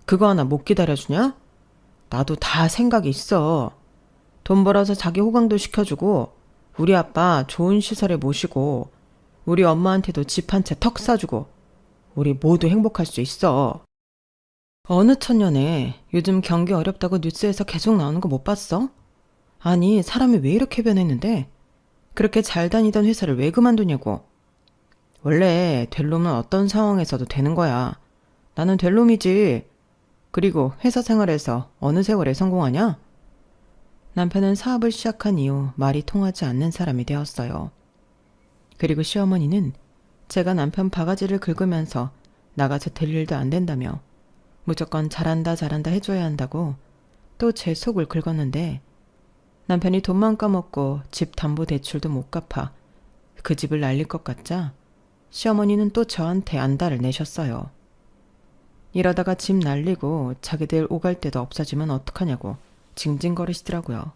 그거 하나 못 기다려주냐? 나도 다 생각이 있어. 돈 벌어서 자기 호강도 시켜주고 우리 아빠 좋은 시설에 모시고 우리 엄마한테도 집 한 채 턱 사주고 우리 모두 행복할 수 있어. 어느 천년에 요즘 경기 어렵다고 뉴스에서 계속 나오는 거 못 봤어? 아니, 사람이 왜 이렇게 변했는데? 그렇게 잘 다니던 회사를 왜 그만두냐고. 원래 될 놈은 어떤 상황에서도 되는 거야. 나는 될 놈이지. 그리고 회사 생활에서 어느 세월에 성공하냐? 남편은 사업을 시작한 이후 말이 통하지 않는 사람이 되었어요. 그리고 시어머니는 제가 남편 바가지를 긁으면서 나가서 될 일도 안 된다며 무조건 잘한다 잘한다 해줘야 한다고 또 제 속을 긁었는데 남편이 돈만 까먹고 집 담보대출도 못 갚아 그 집을 날릴 것 같자 시어머니는 또 저한테 안달을 내셨어요. 이러다가 집 날리고 자기들 오갈 데도 없어지면 어떡하냐고 징징거리시더라고요.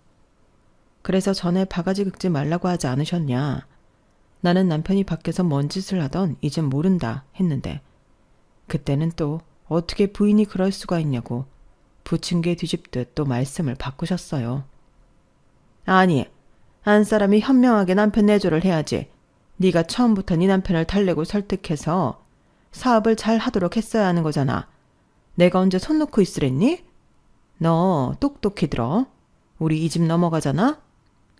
그래서 전에 바가지 긁지 말라고 하지 않으셨냐. 나는 남편이 밖에서 뭔 짓을 하던 이젠 모른다 했는데 그때는 또 어떻게 부인이 그럴 수가 있냐고 부침개 뒤집듯 또 말씀을 바꾸셨어요. 아니, 한 사람이 현명하게 남편 내조를 해야지. 네가 처음부터 네 남편을 달래고 설득해서 사업을 잘 하도록 했어야 하는 거잖아. 내가 언제 손 놓고 있으랬니? 너 똑똑히 들어. 우리 이 집 넘어가잖아?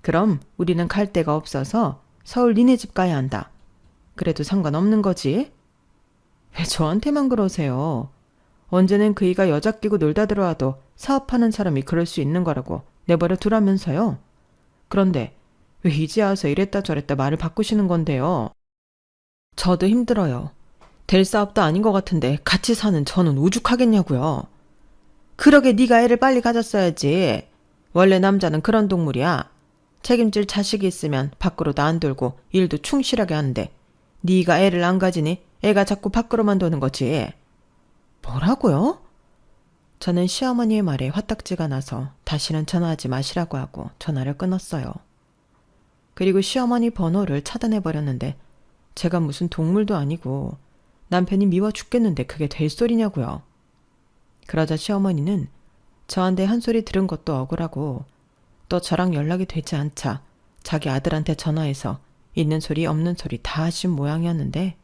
그럼 우리는 갈 데가 없어서 서울 니네 집 가야 한다. 그래도 상관없는 거지? 왜 저한테만 그러세요? 언제는 그이가 여자 끼고 놀다 들어와도 사업하는 사람이 그럴 수 있는 거라고 내버려 두라면서요. 그런데 왜 이제 와서 이랬다 저랬다 말을 바꾸시는 건데요? 저도 힘들어요. 될 사업도 아닌 것 같은데 같이 사는 저는 오죽하겠냐고요. 그러게 네가 애를 빨리 가졌어야지. 원래 남자는 그런 동물이야. 책임질 자식이 있으면 밖으로도 안 돌고 일도 충실하게 하는데 네가 애를 안 가지니 애가 자꾸 밖으로만 도는 거지. 뭐라고요? 저는 시어머니의 말에 화딱지가 나서 다시는 전화하지 마시라고 하고 전화를 끊었어요. 그리고 시어머니 번호를 차단해버렸는데 제가 무슨 동물도 아니고 남편이 미워 죽겠는데 그게 될 소리냐고요. 그러자 시어머니는 저한테 한 소리 들은 것도 억울하고 또 저랑 연락이 되지 않자 자기 아들한테 전화해서 있는 소리 없는 소리 다 하신 모양이었는데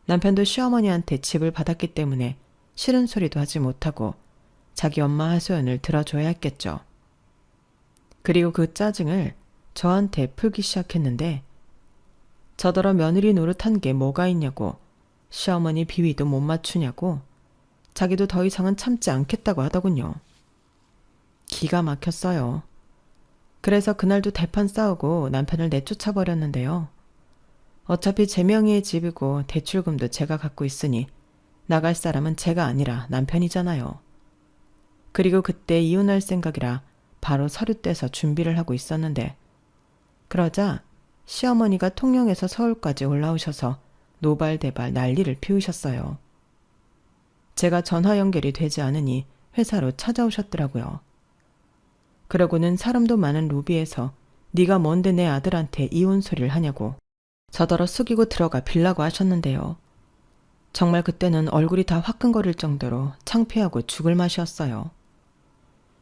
남편도 시어머니한테 집을 받았기 때문에 싫은 소리도 하지 못하고 자기 엄마 하소연을 들어줘야 했겠죠. 그리고 그 짜증을 저한테 풀기 시작했는데 저더러 며느리 노릇한 게 뭐가 있냐고 시어머니 비위도 못 맞추냐고 자기도 더 이상은 참지 않겠다고 하더군요. 기가 막혔어요. 그래서 그날도 대판 싸우고 남편을 내쫓아 버렸는데요. 어차피 제 명의의 집이고 대출금도 제가 갖고 있으니 나갈 사람은 제가 아니라 남편이잖아요. 그리고 그때 이혼할 생각이라 바로 서류 떼서 준비를 하고 있었는데 그러자 시어머니가 통영에서 서울까지 올라오셔서 노발대발 난리를 피우셨어요. 제가 전화 연결이 되지 않으니 회사로 찾아오셨더라고요. 그러고는 사람도 많은 로비에서 네가 뭔데 내 아들한테 이혼 소리를 하냐고 저더러 숙이고 들어가 빌라고 하셨는데요. 정말 그때는 얼굴이 다 화끈거릴 정도로 창피하고 죽을 맛이었어요.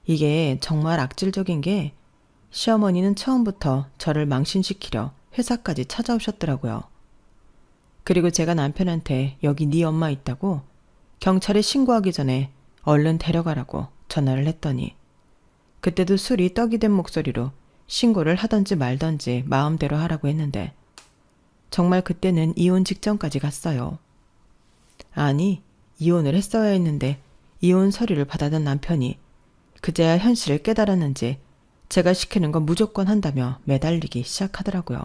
이게 정말 악질적인 게 시어머니는 처음부터 저를 망신시키려 회사까지 찾아오셨더라고요. 그리고 제가 남편한테 여기 네 엄마 있다고 경찰에 신고하기 전에 얼른 데려가라고 전화를 했더니 그때도 술이 떡이 된 목소리로 신고를 하던지 말던지 마음대로 하라고 했는데 정말 그때는 이혼 직전까지 갔어요. 아니, 이혼을 했어야 했는데 이혼 서류를 받아든 남편이 그제야 현실을 깨달았는지 제가 시키는 건 무조건 한다며 매달리기 시작하더라고요.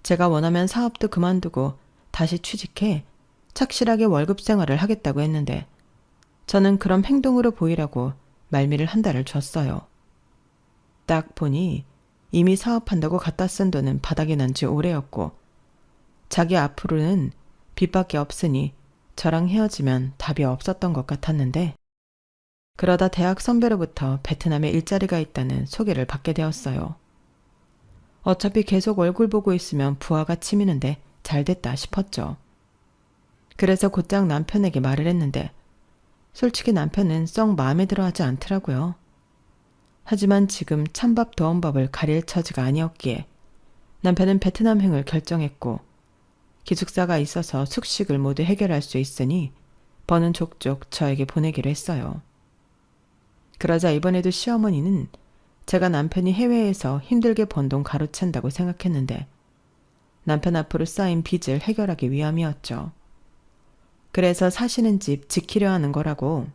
제가 원하면 사업도 그만두고 다시 취직해 착실하게 월급 생활을 하겠다고 했는데 저는 그런 행동으로 보이라고 말미를 한 달을 줬어요. 딱 보니 이미 사업한다고 갖다 쓴 돈은 바닥이 난 지 오래였고 자기 앞으로는 빚밖에 없으니 저랑 헤어지면 답이 없었던 것 같았는데 그러다 대학 선배로부터 베트남에 일자리가 있다는 소개를 받게 되었어요. 어차피 계속 얼굴 보고 있으면 부하가 치미는데 잘됐다 싶었죠. 그래서 곧장 남편에게 말을 했는데 솔직히 남편은 썩 마음에 들어하지 않더라고요. 하지만 지금 찬밥 더운 밥을 가릴 처지가 아니었기에 남편은 베트남행을 결정했고 기숙사가 있어서 숙식을 모두 해결할 수 있으니 버는 족족 저에게 보내기로 했어요. 그러자 이번에도 시어머니는 제가 남편이 해외에서 힘들게 번 돈 가로챈다고 생각했는데 남편 앞으로 쌓인 빚을 해결하기 위함이었죠. 그래서 사시는 집 지키려 하는 거라고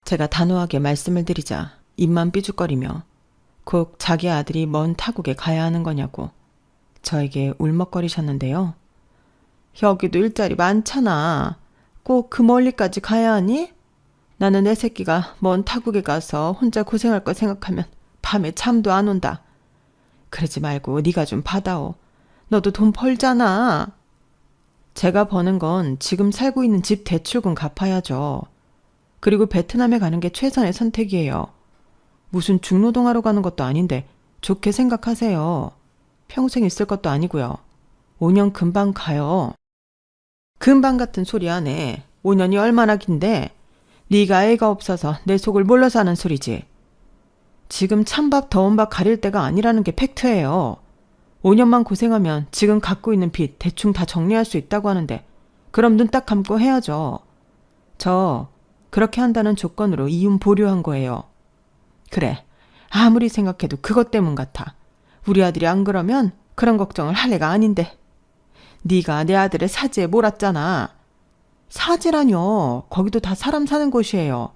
제가 단호하게 말씀을 드리자 입만 삐죽거리며 꼭 자기 아들이 먼 타국에 가야 하는 거냐고 저에게 울먹거리셨는데요. 여기도 일자리 많잖아. 꼭 그 멀리까지 가야 하니? 나는 내 새끼가 먼 타국에 가서 혼자 고생할 거 생각하면 밤에 잠도 안 온다. 그러지 말고 네가 좀 받아오. 너도 돈 벌잖아. 제가 버는 건 지금 살고 있는 집 대출금 갚아야죠. 그리고 베트남에 가는 게 최선의 선택이에요. 무슨 중노동하러 가는 것도 아닌데 좋게 생각하세요. 평생 있을 것도 아니고요. 5년 금방 가요. 금방 같은 소리 안 해. 5년이 얼마나 긴데 네가 애가 없어서 내 속을 몰라서 하는 소리지. 지금 찬밥 더운 밥 가릴 때가 아니라는 게 팩트예요. 5년만 고생하면 지금 갖고 있는 빚 대충 다 정리할 수 있다고 하는데 그럼 눈 딱 감고 해야죠. 저 그렇게 한다는 조건으로 이혼 보류한 거예요. 그래, 아무리 생각해도 그것 때문 같아. 우리 아들이 안 그러면 그런 걱정을 할 애가 아닌데. 네가 내 아들을 사지에 몰았잖아. 사지라뇨. 거기도 다 사람 사는 곳이에요.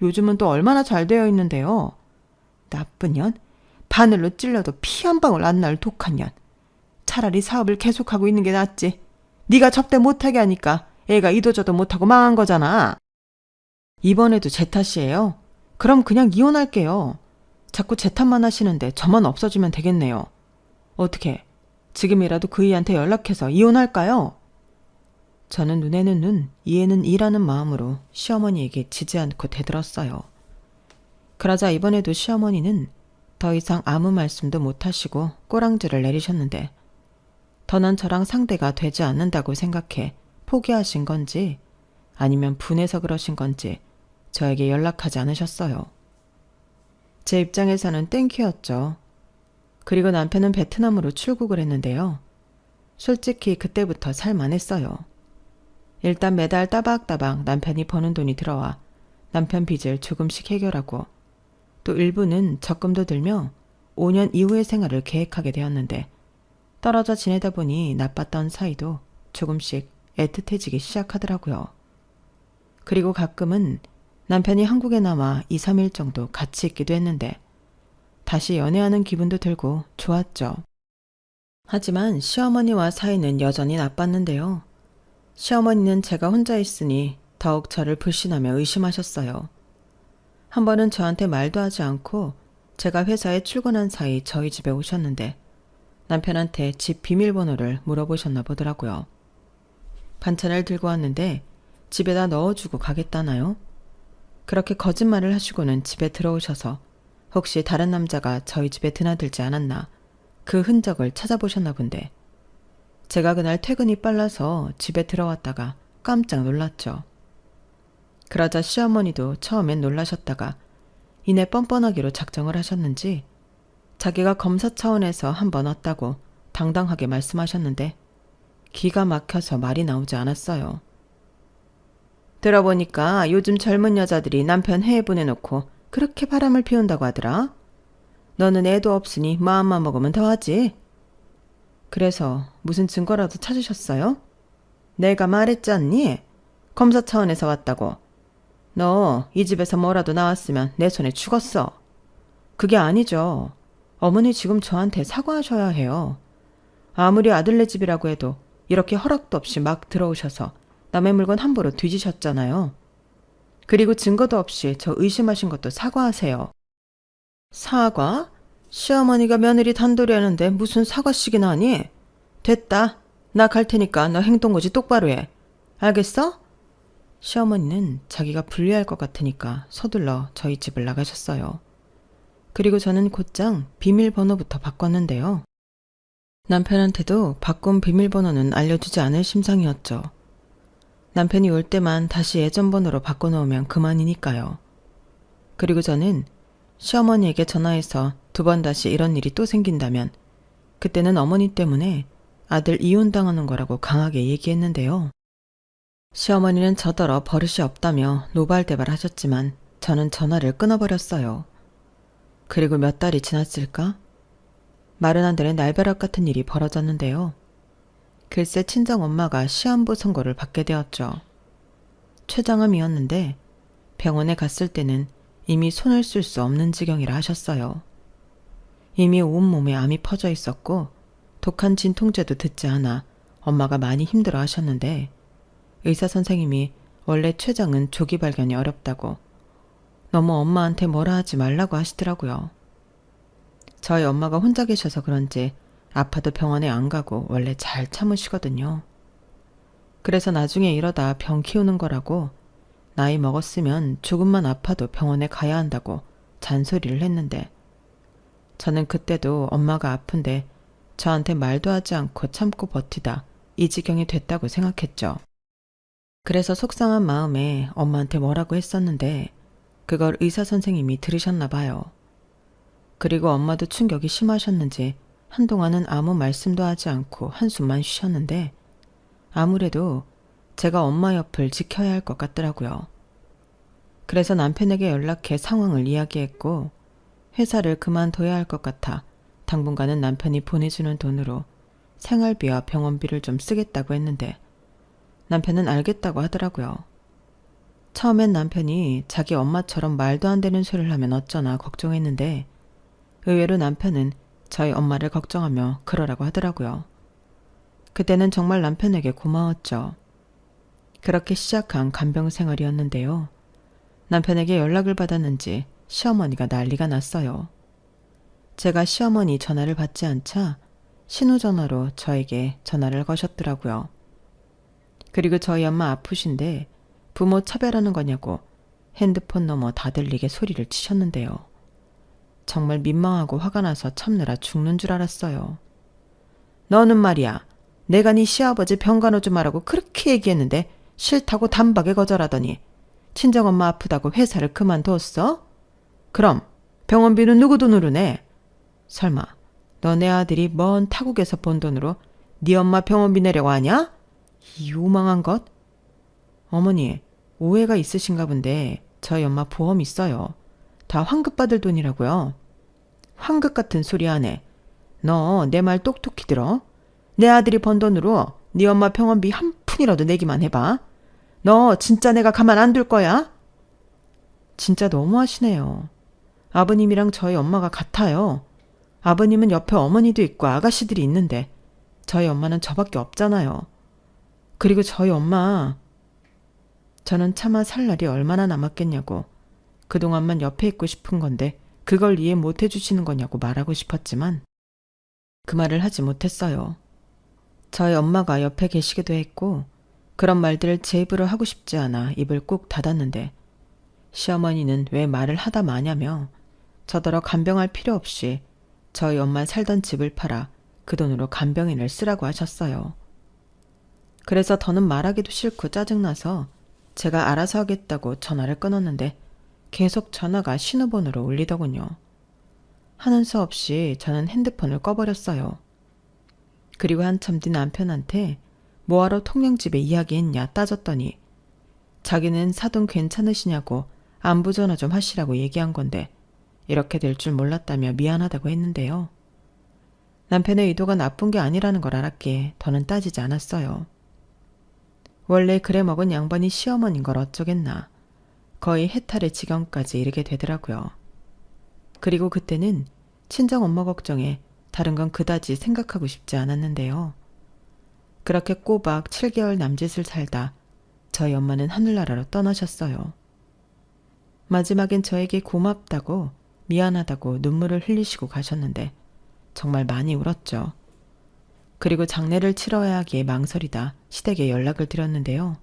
요즘은 또 얼마나 잘 되어 있는데요. 나쁜 년? 바늘로 찔러도 피 한 방울 안 날 독한 년. 차라리 사업을 계속하고 있는 게 낫지. 네가 접대 못하게 하니까 애가 이도저도 못하고 망한 거잖아. 이번에도 제 탓이에요. 그럼 그냥 이혼할게요. 자꾸 제 탓만 하시는데 저만 없어지면 되겠네요. 어떻게 지금이라도 그이한테 연락해서 이혼할까요? 저는 눈에는 눈, 이에는 이라는 마음으로 시어머니에게 지지 않고 대들었어요. 그러자 이번에도 시어머니는 더 이상 아무 말씀도 못하시고 꼬랑지를 내리셨는데 더는 저랑 상대가 되지 않는다고 생각해 포기하신 건지 아니면 분해서 그러신 건지 저에게 연락하지 않으셨어요. 제 입장에서는 땡큐였죠. 그리고 남편은 베트남으로 출국을 했는데요. 솔직히 그때부터 살만했어요. 일단 매달 따박따박 남편이 버는 돈이 들어와 남편 빚을 조금씩 해결하고 또 일부는 적금도 들며 5년 이후의 생활을 계획하게 되었는데 떨어져 지내다 보니 나빴던 사이도 조금씩 애틋해지기 시작하더라고요. 그리고 가끔은 남편이 한국에 남아 2, 3일 정도 같이 있기도 했는데 다시 연애하는 기분도 들고 좋았죠. 하지만 시어머니와 사이는 여전히 나빴는데요. 시어머니는 제가 혼자 있으니 더욱 저를 불신하며 의심하셨어요. 한 번은 저한테 말도 하지 않고 제가 회사에 출근한 사이 저희 집에 오셨는데 남편한테 집 비밀번호를 물어보셨나 보더라고요. 반찬을 들고 왔는데 집에다 넣어주고 가겠다나요? 그렇게 거짓말을 하시고는 집에 들어오셔서 혹시 다른 남자가 저희 집에 드나들지 않았나 그 흔적을 찾아보셨나 본데 제가 그날 퇴근이 빨라서 집에 들어왔다가 깜짝 놀랐죠. 그러자 시어머니도 처음엔 놀라셨다가 이내 뻔뻔하기로 작정을 하셨는지 자기가 검사 차원에서 한번 왔다고 당당하게 말씀하셨는데 기가 막혀서 말이 나오지 않았어요. 들어보니까 요즘 젊은 여자들이 남편 해외 보내놓고 그렇게 바람을 피운다고 하더라. 너는 애도 없으니 마음만 먹으면 더하지. 그래서 무슨 증거라도 찾으셨어요? 내가 말했지 않니? 검사 차원에서 왔다고. 너 이 집에서 뭐라도 나왔으면 내 손에 죽었어. 그게 아니죠. 어머니 지금 저한테 사과하셔야 해요. 아무리 아들네 집이라고 해도 이렇게 허락도 없이 막 들어오셔서 남의 물건 함부로 뒤지셨잖아요. 그리고 증거도 없이 저 의심하신 것도 사과하세요. 사과? 시어머니가 며느리 단돌이 하는데 무슨 사과식이나 하니? 됐다. 나 갈 테니까 너 행동거지 똑바로 해. 알겠어? 시어머니는 자기가 불리할 것 같으니까 서둘러 저희 집을 나가셨어요. 그리고 저는 곧장 비밀번호부터 바꿨는데요. 남편한테도 바꾼 비밀번호는 알려주지 않을 심상이었죠. 남편이 올 때만 다시 예전 번호로 바꿔놓으면 그만이니까요. 그리고 저는 시어머니에게 전화해서 2번 다시 이런 일이 또 생긴다면 그때는 어머니 때문에 아들 이혼당하는 거라고 강하게 얘기했는데요. 시어머니는 저더러 버릇이 없다며 노발대발 하셨지만 저는 전화를 끊어버렸어요. 그리고 몇 달이 지났을까? 마른 하늘에 날벼락 같은 일이 벌어졌는데요. 글쎄 친정엄마가 시한부 선고를 받게 되었죠. 췌장암이었는데 병원에 갔을 때는 이미 손을 쓸 수 없는 지경이라 하셨어요. 이미 온몸에 암이 퍼져 있었고 독한 진통제도 듣지 않아 엄마가 많이 힘들어 하셨는데 의사 선생님이 원래 췌장은 조기 발견이 어렵다고 너무 엄마한테 뭐라 하지 말라고 하시더라고요. 저희 엄마가 혼자 계셔서 그런지 아파도 병원에 안 가고 원래 잘 참으시거든요. 그래서 나중에 이러다 병 키우는 거라고 나이 먹었으면 조금만 아파도 병원에 가야 한다고 잔소리를 했는데 저는 그때도 엄마가 아픈데 저한테 말도 하지 않고 참고 버티다 이 지경이 됐다고 생각했죠. 그래서 속상한 마음에 엄마한테 뭐라고 했었는데 그걸 의사 선생님이 들으셨나 봐요. 그리고 엄마도 충격이 심하셨는지 한동안은 아무 말씀도 하지 않고 한숨만 쉬셨는데 아무래도 제가 엄마 옆을 지켜야 할 것 같더라고요. 그래서 남편에게 연락해 상황을 이야기했고 회사를 그만둬야 할 것 같아 당분간은 남편이 보내주는 돈으로 생활비와 병원비를 좀 쓰겠다고 했는데 남편은 알겠다고 하더라고요. 처음엔 남편이 자기 엄마처럼 말도 안 되는 소리를 하면 어쩌나 걱정했는데 의외로 남편은 저희 엄마를 걱정하며 그러라고 하더라고요. 그때는 정말 남편에게 고마웠죠. 그렇게 시작한 간병 생활이었는데요. 남편에게 연락을 받았는지 시어머니가 난리가 났어요. 제가 시어머니 전화를 받지 않자 신호전화로 저에게 전화를 거셨더라고요. 그리고 저희 엄마 아프신데 부모 차별하는 거냐고 핸드폰 너머 다 들리게 소리를 치셨는데요. 정말 민망하고 화가 나서 참느라 죽는 줄 알았어요. 너는 말이야, 내가 네 시아버지 병간호 좀 하라고 그렇게 얘기했는데 싫다고 단박에 거절하더니 친정엄마 아프다고 회사를 그만뒀어? 그럼 병원비는 누구 돈으로 내? 설마 너네 아들이 먼 타국에서 번 돈으로 네 엄마 병원비 내려고 하냐? 이 요망한 것? 어머니, 오해가 있으신가 본데 저희 엄마 보험 있어요. 다 환급 받을 돈이라고요. 환급 같은 소리 안 해. 너 내 말 똑똑히 들어. 내 아들이 번 돈으로 네 엄마 병원비 한 푼이라도 내기만 해봐. 너 진짜 내가 가만 안 둘 거야? 진짜 너무하시네요. 아버님이랑 저희 엄마가 같아요. 아버님은 옆에 어머니도 있고 아가씨들이 있는데 저희 엄마는 저밖에 없잖아요. 그리고 저희 엄마, 저는 차마 살 날이 얼마나 남았겠냐고, 그동안만 옆에 있고 싶은 건데 그걸 이해 못 해주시는 거냐고 말하고 싶었지만 그 말을 하지 못했어요. 저희 엄마가 옆에 계시기도 했고 그런 말들을 제 입으로 하고 싶지 않아 입을 꾹 닫았는데 시어머니는 왜 말을 하다 마냐며 저더러 간병할 필요 없이 저희 엄마 살던 집을 팔아 그 돈으로 간병인을 쓰라고 하셨어요. 그래서 더는 말하기도 싫고 짜증나서 제가 알아서 하겠다고 전화를 끊었는데 계속 전화가 신호번호로 울리더군요. 하는 수 없이 저는 핸드폰을 꺼버렸어요. 그리고 한참 뒤 남편한테 뭐하러 통영집에 이야기했냐 따졌더니 자기는 사돈 괜찮으시냐고 안부 전화 좀 하시라고 얘기한 건데 이렇게 될 줄 몰랐다며 미안하다고 했는데요. 남편의 의도가 나쁜 게 아니라는 걸 알았기에 더는 따지지 않았어요. 원래 그래 먹은 양반이 시어머니인 걸 어쩌겠나. 거의 해탈의 지경까지 이르게 되더라고요. 그리고 그때는 친정엄마 걱정에 다른 건 그다지 생각하고 싶지 않았는데요. 그렇게 꼬박 7개월 남짓을 살다 저희 엄마는 하늘나라로 떠나셨어요. 마지막엔 저에게 고맙다고 미안하다고 눈물을 흘리시고 가셨는데 정말 많이 울었죠. 그리고 장례를 치러야 하기에 망설이다 시댁에 연락을 드렸는데요.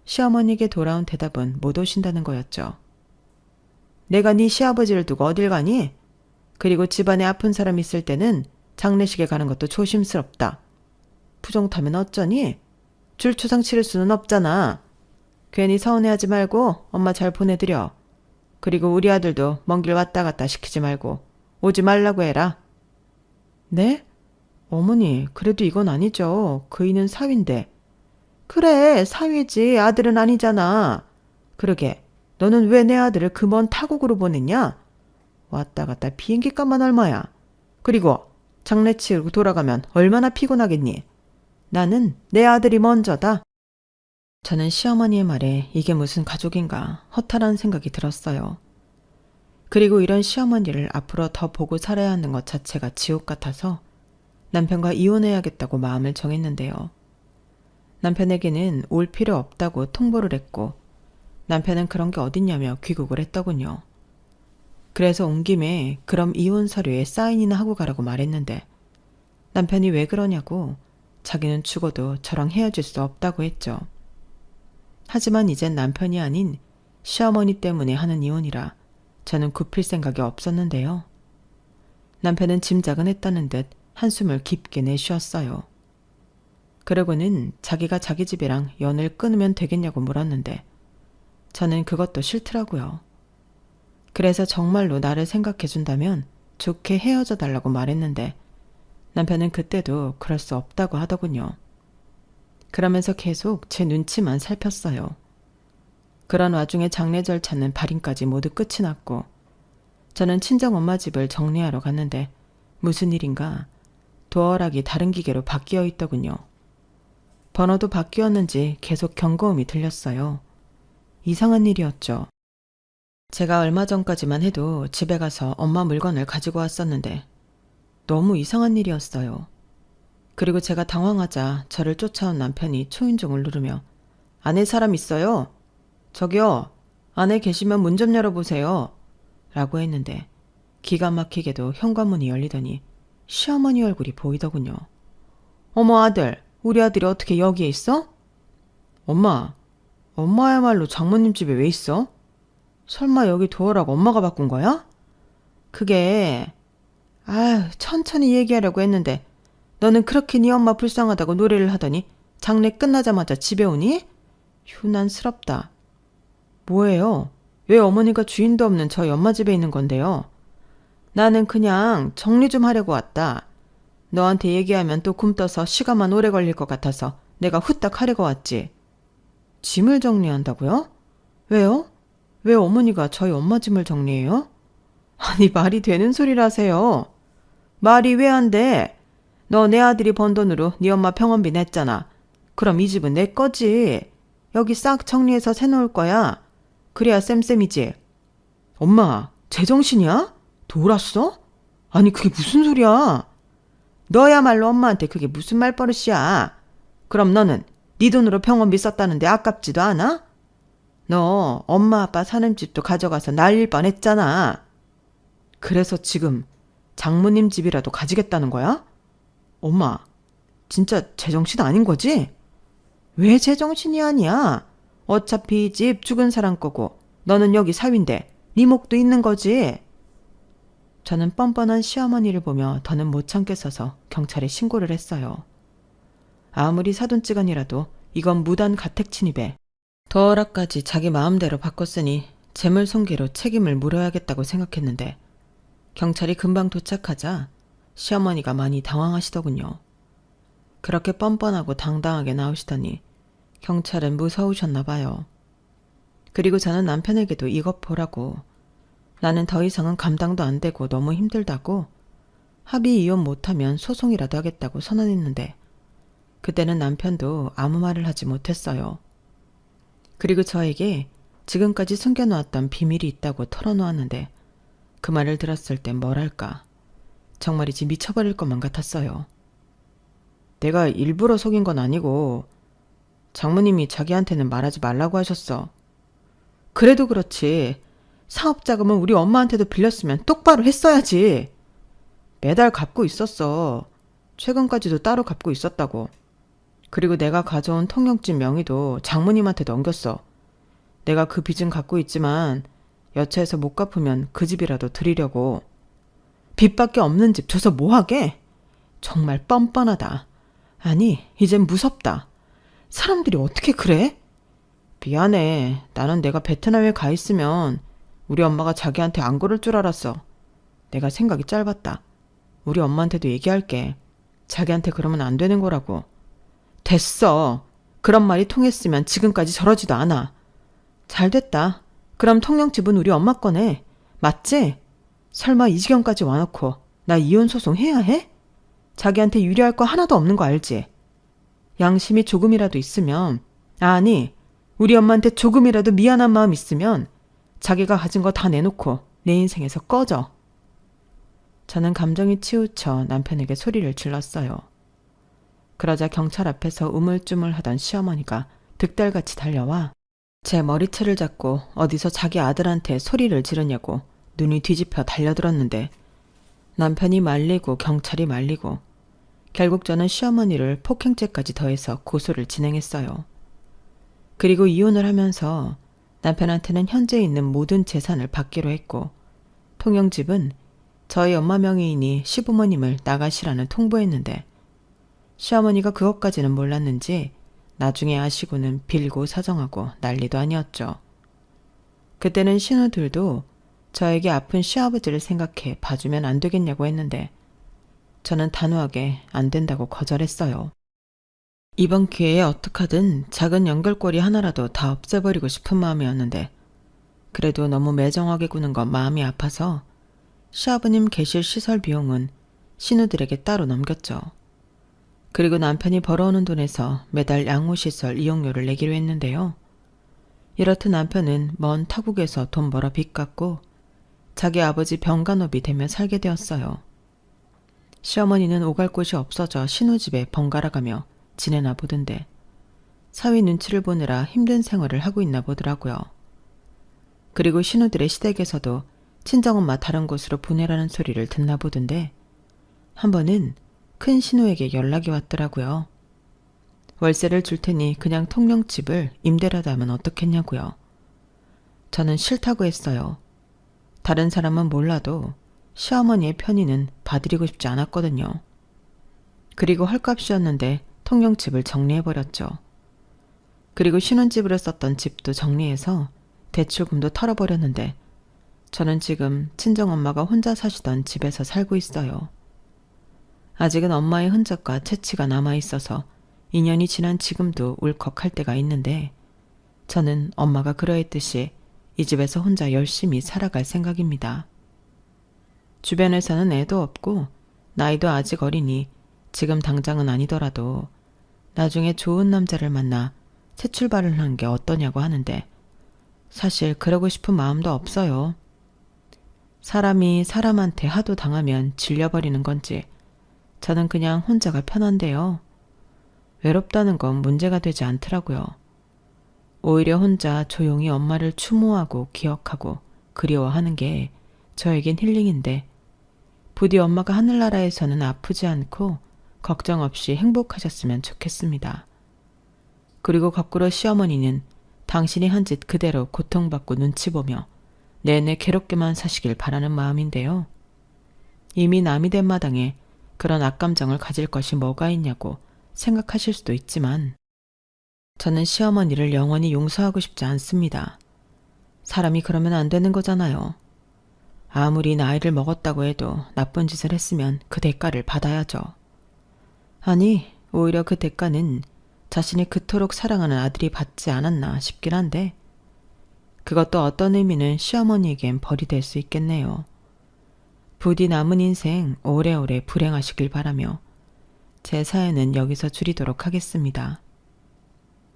시어머니에게 돌아온 대답은 못 오신다는 거였죠. 내가 네 시아버지를 두고 어딜 가니? 그리고 집안에 아픈 사람 있을 때는 장례식에 가는 것도 조심스럽다. 부정 타면 어쩌니? 줄초상 치를 수는 없잖아. 괜히 서운해하지 말고 엄마 잘 보내드려. 그리고 우리 아들도 먼 길 왔다 갔다 시키지 말고 오지 말라고 해라. 네? 어머니, 그래도 이건 아니죠. 그이는 사위인데. 그래, 사위지. 아들은 아니잖아. 그러게, 너는 왜 내 아들을 그 먼 타국으로 보냈냐? 왔다 갔다 비행기 값만 얼마야? 그리고 장례 치르고 돌아가면 얼마나 피곤하겠니? 나는 내 아들이 먼저다. 저는 시어머니의 말에 이게 무슨 가족인가 허탈한 생각이 들었어요. 그리고 이런 시어머니를 앞으로 더 보고 살아야 하는 것 자체가 지옥 같아서 남편과 이혼해야겠다고 마음을 정했는데요. 남편에게는 올 필요 없다고 통보를 했고 남편은 그런 게 어딨냐며 귀국을 했더군요. 그래서 온 김에 그럼 이혼 서류에 사인이나 하고 가라고 말했는데 남편이 왜 그러냐고 자기는 죽어도 저랑 헤어질 수 없다고 했죠. 하지만 이젠 남편이 아닌 시어머니 때문에 하는 이혼이라 저는 굽힐 생각이 없었는데요. 남편은 짐작은 했다는 듯 한숨을 깊게 내쉬었어요. 그러고는 자기가 자기 집이랑 연을 끊으면 되겠냐고 물었는데 저는 그것도 싫더라고요. 그래서 정말로 나를 생각해준다면 좋게 헤어져 달라고 말했는데 남편은 그때도 그럴 수 없다고 하더군요. 그러면서 계속 제 눈치만 살폈어요. 그런 와중에 장례 절차는 발인까지 모두 끝이 났고 저는 친정엄마 집을 정리하러 갔는데 무슨 일인가 도어락이 다른 기계로 바뀌어 있더군요. 번호도 바뀌었는지 계속 경고음이 들렸어요. 이상한 일이었죠. 제가 얼마 전까지만 해도 집에 가서 엄마 물건을 가지고 왔었는데 너무 이상한 일이었어요. 그리고 제가 당황하자 저를 쫓아온 남편이 초인종을 누르며 안에 사람 있어요? 저기요, 안에 계시면 문 좀 열어보세요. 라고 했는데 기가 막히게도 현관문이 열리더니 시어머니 얼굴이 보이더군요. 어머 아들, 우리 아들이 어떻게 여기에 있어? 엄마야말로 장모님 집에 왜 있어? 설마 여기 도어락 엄마가 바꾼 거야? 그게... 천천히 얘기하려고 했는데 너는 그렇게 네 엄마 불쌍하다고 노래를 하더니 장례 끝나자마자 집에 오니? 휴난스럽다. 뭐예요? 왜 어머니가 주인도 없는 저희 엄마 집에 있는 건데요? 나는 그냥 정리 좀 하려고 왔다. 너한테 얘기하면 또 굼떠서 시간만 오래 걸릴 것 같아서 내가 후딱 하려고 왔지. 짐을 정리한다고요? 왜요? 왜 어머니가 저희 엄마 짐을 정리해요? 아니 말이 되는 소리라세요. 말이 왜 안 돼? 너 내 아들이 번 돈으로 네 엄마 병원비 냈잖아. 그럼 이 집은 내 거지. 여기 싹 정리해서 새놓을 거야. 그래야 쌤쌤이지. 엄마, 제정신이야? 돌았어? 아니 그게 무슨 소리야? 너야말로 엄마한테 그게 무슨 말버릇이야. 그럼 너는 네 돈으로 병원비 썼다는데 아깝지도 않아? 너 엄마 아빠 사는 집도 가져가서 날릴 뻔했잖아. 그래서 지금 장모님 집이라도 가지겠다는 거야? 엄마, 진짜 제정신 아닌 거지? 왜 제정신이 아니야? 어차피 이 집 죽은 사람 거고 너는 여기 사위인데 네 목도 있는 거지. 저는 뻔뻔한 시어머니를 보며 더는 못 참겠어서 경찰에 신고를 했어요. 아무리 사돈지간이라도 이건 무단 가택 침입에 도어락까지 자기 마음대로 바꿨으니 재물손괴로 책임을 물어야겠다고 생각했는데 경찰이 금방 도착하자 시어머니가 많이 당황하시더군요. 그렇게 뻔뻔하고 당당하게 나오시더니 경찰은 무서우셨나 봐요. 그리고 저는 남편에게도 이것 보라고 나는 더 이상은 감당도 안 되고 너무 힘들다고 합의 이혼 못하면 소송이라도 하겠다고 선언했는데 그때는 남편도 아무 말을 하지 못했어요. 그리고 저에게 지금까지 숨겨놓았던 비밀이 있다고 털어놓았는데 그 말을 들었을 땐 뭐랄까 정말이지 미쳐버릴 것만 같았어요. 내가 일부러 속인 건 아니고 장모님이 자기한테는 말하지 말라고 하셨어. 그래도 그렇지. 사업자금은 우리 엄마한테도 빌렸으면 똑바로 했어야지. 매달 갚고 있었어. 최근까지도 따로 갚고 있었다고. 그리고 내가 가져온 통영집 명의도 장모님한테 넘겼어. 내가 그 빚은 갖고 있지만 여차해서 못 갚으면 그 집이라도 드리려고. 빚밖에 없는 집 줘서 뭐하게? 정말 뻔뻔하다. 아니, 이젠 무섭다. 사람들이 어떻게 그래? 미안해. 나는 내가 베트남에 가 있으면 우리 엄마가 자기한테 안 그럴 줄 알았어. 내가 생각이 짧았다. 우리 엄마한테도 얘기할게. 자기한테 그러면 안 되는 거라고. 됐어. 그런 말이 통했으면 지금까지 저러지도 않아. 잘됐다. 그럼 통영집은 우리 엄마 거네. 맞지? 설마 이 지경까지 와놓고 나 이혼 소송 해야 해? 자기한테 유리할 거 하나도 없는 거 알지? 양심이 조금이라도 있으면, 아니, 우리 엄마한테 조금이라도 미안한 마음 있으면 자기가 가진 거 다 내놓고 내 인생에서 꺼져. 저는 감정이 치우쳐 남편에게 소리를 질렀어요. 그러자 경찰 앞에서 우물쭈물하던 시어머니가 득달같이 달려와 제 머리채를 잡고 어디서 자기 아들한테 소리를 지르냐고 눈이 뒤집혀 달려들었는데 남편이 말리고 경찰이 말리고 결국 저는 시어머니를 폭행죄까지 더해서 고소를 진행했어요. 그리고 이혼을 하면서 남편한테는 현재 있는 모든 재산을 받기로 했고 통영집은 저희 엄마 명의이니 시부모님을 나가시라는 통보했는데 시어머니가 그것까지는 몰랐는지 나중에 아시고는 빌고 사정하고 난리도 아니었죠. 그때는 신우들도 저에게 아픈 시아버지를 생각해 봐주면 안 되겠냐고 했는데 저는 단호하게 안 된다고 거절했어요. 이번 기회에 어떡하든 작은 연결고리 하나라도 다 없애버리고 싶은 마음이었는데 그래도 너무 매정하게 구는 건 마음이 아파서 시아버님 계실 시설 비용은 신우들에게 따로 넘겼죠. 그리고 남편이 벌어오는 돈에서 매달 양호시설 이용료를 내기로 했는데요. 이렇듯 남편은 먼 타국에서 돈 벌어 빚 갚고 자기 아버지 병간호비 되며 살게 되었어요. 시어머니는 오갈 곳이 없어져 신우집에 번갈아 가며 지내나 보던데 사위 눈치를 보느라 힘든 생활을 하고 있나 보더라고요. 그리고 신우들의 시댁에서도 친정엄마 다른 곳으로 보내라는 소리를 듣나 보던데 한 번은 큰 신우에게 연락이 왔더라고요. 월세를 줄 테니 그냥 통영집을 임대라도 하면 어떻겠냐고요. 저는 싫다고 했어요. 다른 사람은 몰라도 시어머니의 편의는 봐드리고 싶지 않았거든요. 그리고 헐값이었는데 통영집을 정리해버렸죠. 그리고 신혼집으로 썼던 집도 정리해서 대출금도 털어버렸는데 저는 지금 친정엄마가 혼자 사시던 집에서 살고 있어요. 아직은 엄마의 흔적과 채취가 남아있어서 2년이 지난 지금도 울컥할 때가 있는데 저는 엄마가 그러했듯이 이 집에서 혼자 열심히 살아갈 생각입니다. 주변에서는 애도 없고 나이도 아직 어리니 지금 당장은 아니더라도 나중에 좋은 남자를 만나 새 출발을 하는 게 어떠냐고 하는데 사실 그러고 싶은 마음도 없어요. 사람이 사람한테 하도 당하면 질려버리는 건지 저는 그냥 혼자가 편한데요. 외롭다는 건 문제가 되지 않더라고요. 오히려 혼자 조용히 엄마를 추모하고 기억하고 그리워하는 게 저에겐 힐링인데 부디 엄마가 하늘나라에서는 아프지 않고 걱정 없이 행복하셨으면 좋겠습니다. 그리고 거꾸로 시어머니는 당신이 한 짓 그대로 고통받고 눈치 보며 내내 괴롭게만 사시길 바라는 마음인데요. 이미 남이 된 마당에 그런 악감정을 가질 것이 뭐가 있냐고 생각하실 수도 있지만 저는 시어머니를 영원히 용서하고 싶지 않습니다. 사람이 그러면 안 되는 거잖아요. 아무리 나이를 먹었다고 해도 나쁜 짓을 했으면 그 대가를 받아야죠. 아니, 오히려 그 대가는 자신이 그토록 사랑하는 아들이 받지 않았나 싶긴 한데 그것도 어떤 의미는 시어머니에겐 벌이 될 수 있겠네요. 부디 남은 인생 오래오래 불행하시길 바라며 제 사연은 여기서 줄이도록 하겠습니다.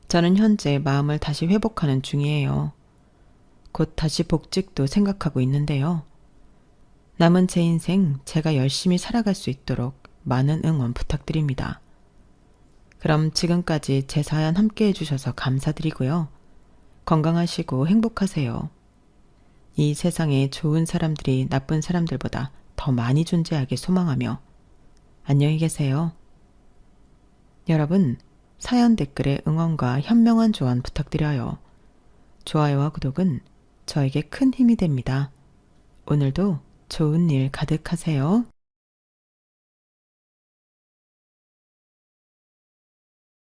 저는 현재 마음을 다시 회복하는 중이에요. 곧 다시 복직도 생각하고 있는데요. 남은 제 인생 제가 열심히 살아갈 수 있도록 많은 응원 부탁드립니다. 그럼 지금까지 제 사연 함께 해주셔서 감사드리고요. 건강하시고 행복하세요. 이 세상에 좋은 사람들이 나쁜 사람들보다 더 많이 존재하길 소망하며 안녕히 계세요. 여러분, 사연 댓글에 응원과 현명한 조언 부탁드려요. 좋아요와 구독은 저에게 큰 힘이 됩니다. 오늘도 좋은 일 가득하세요.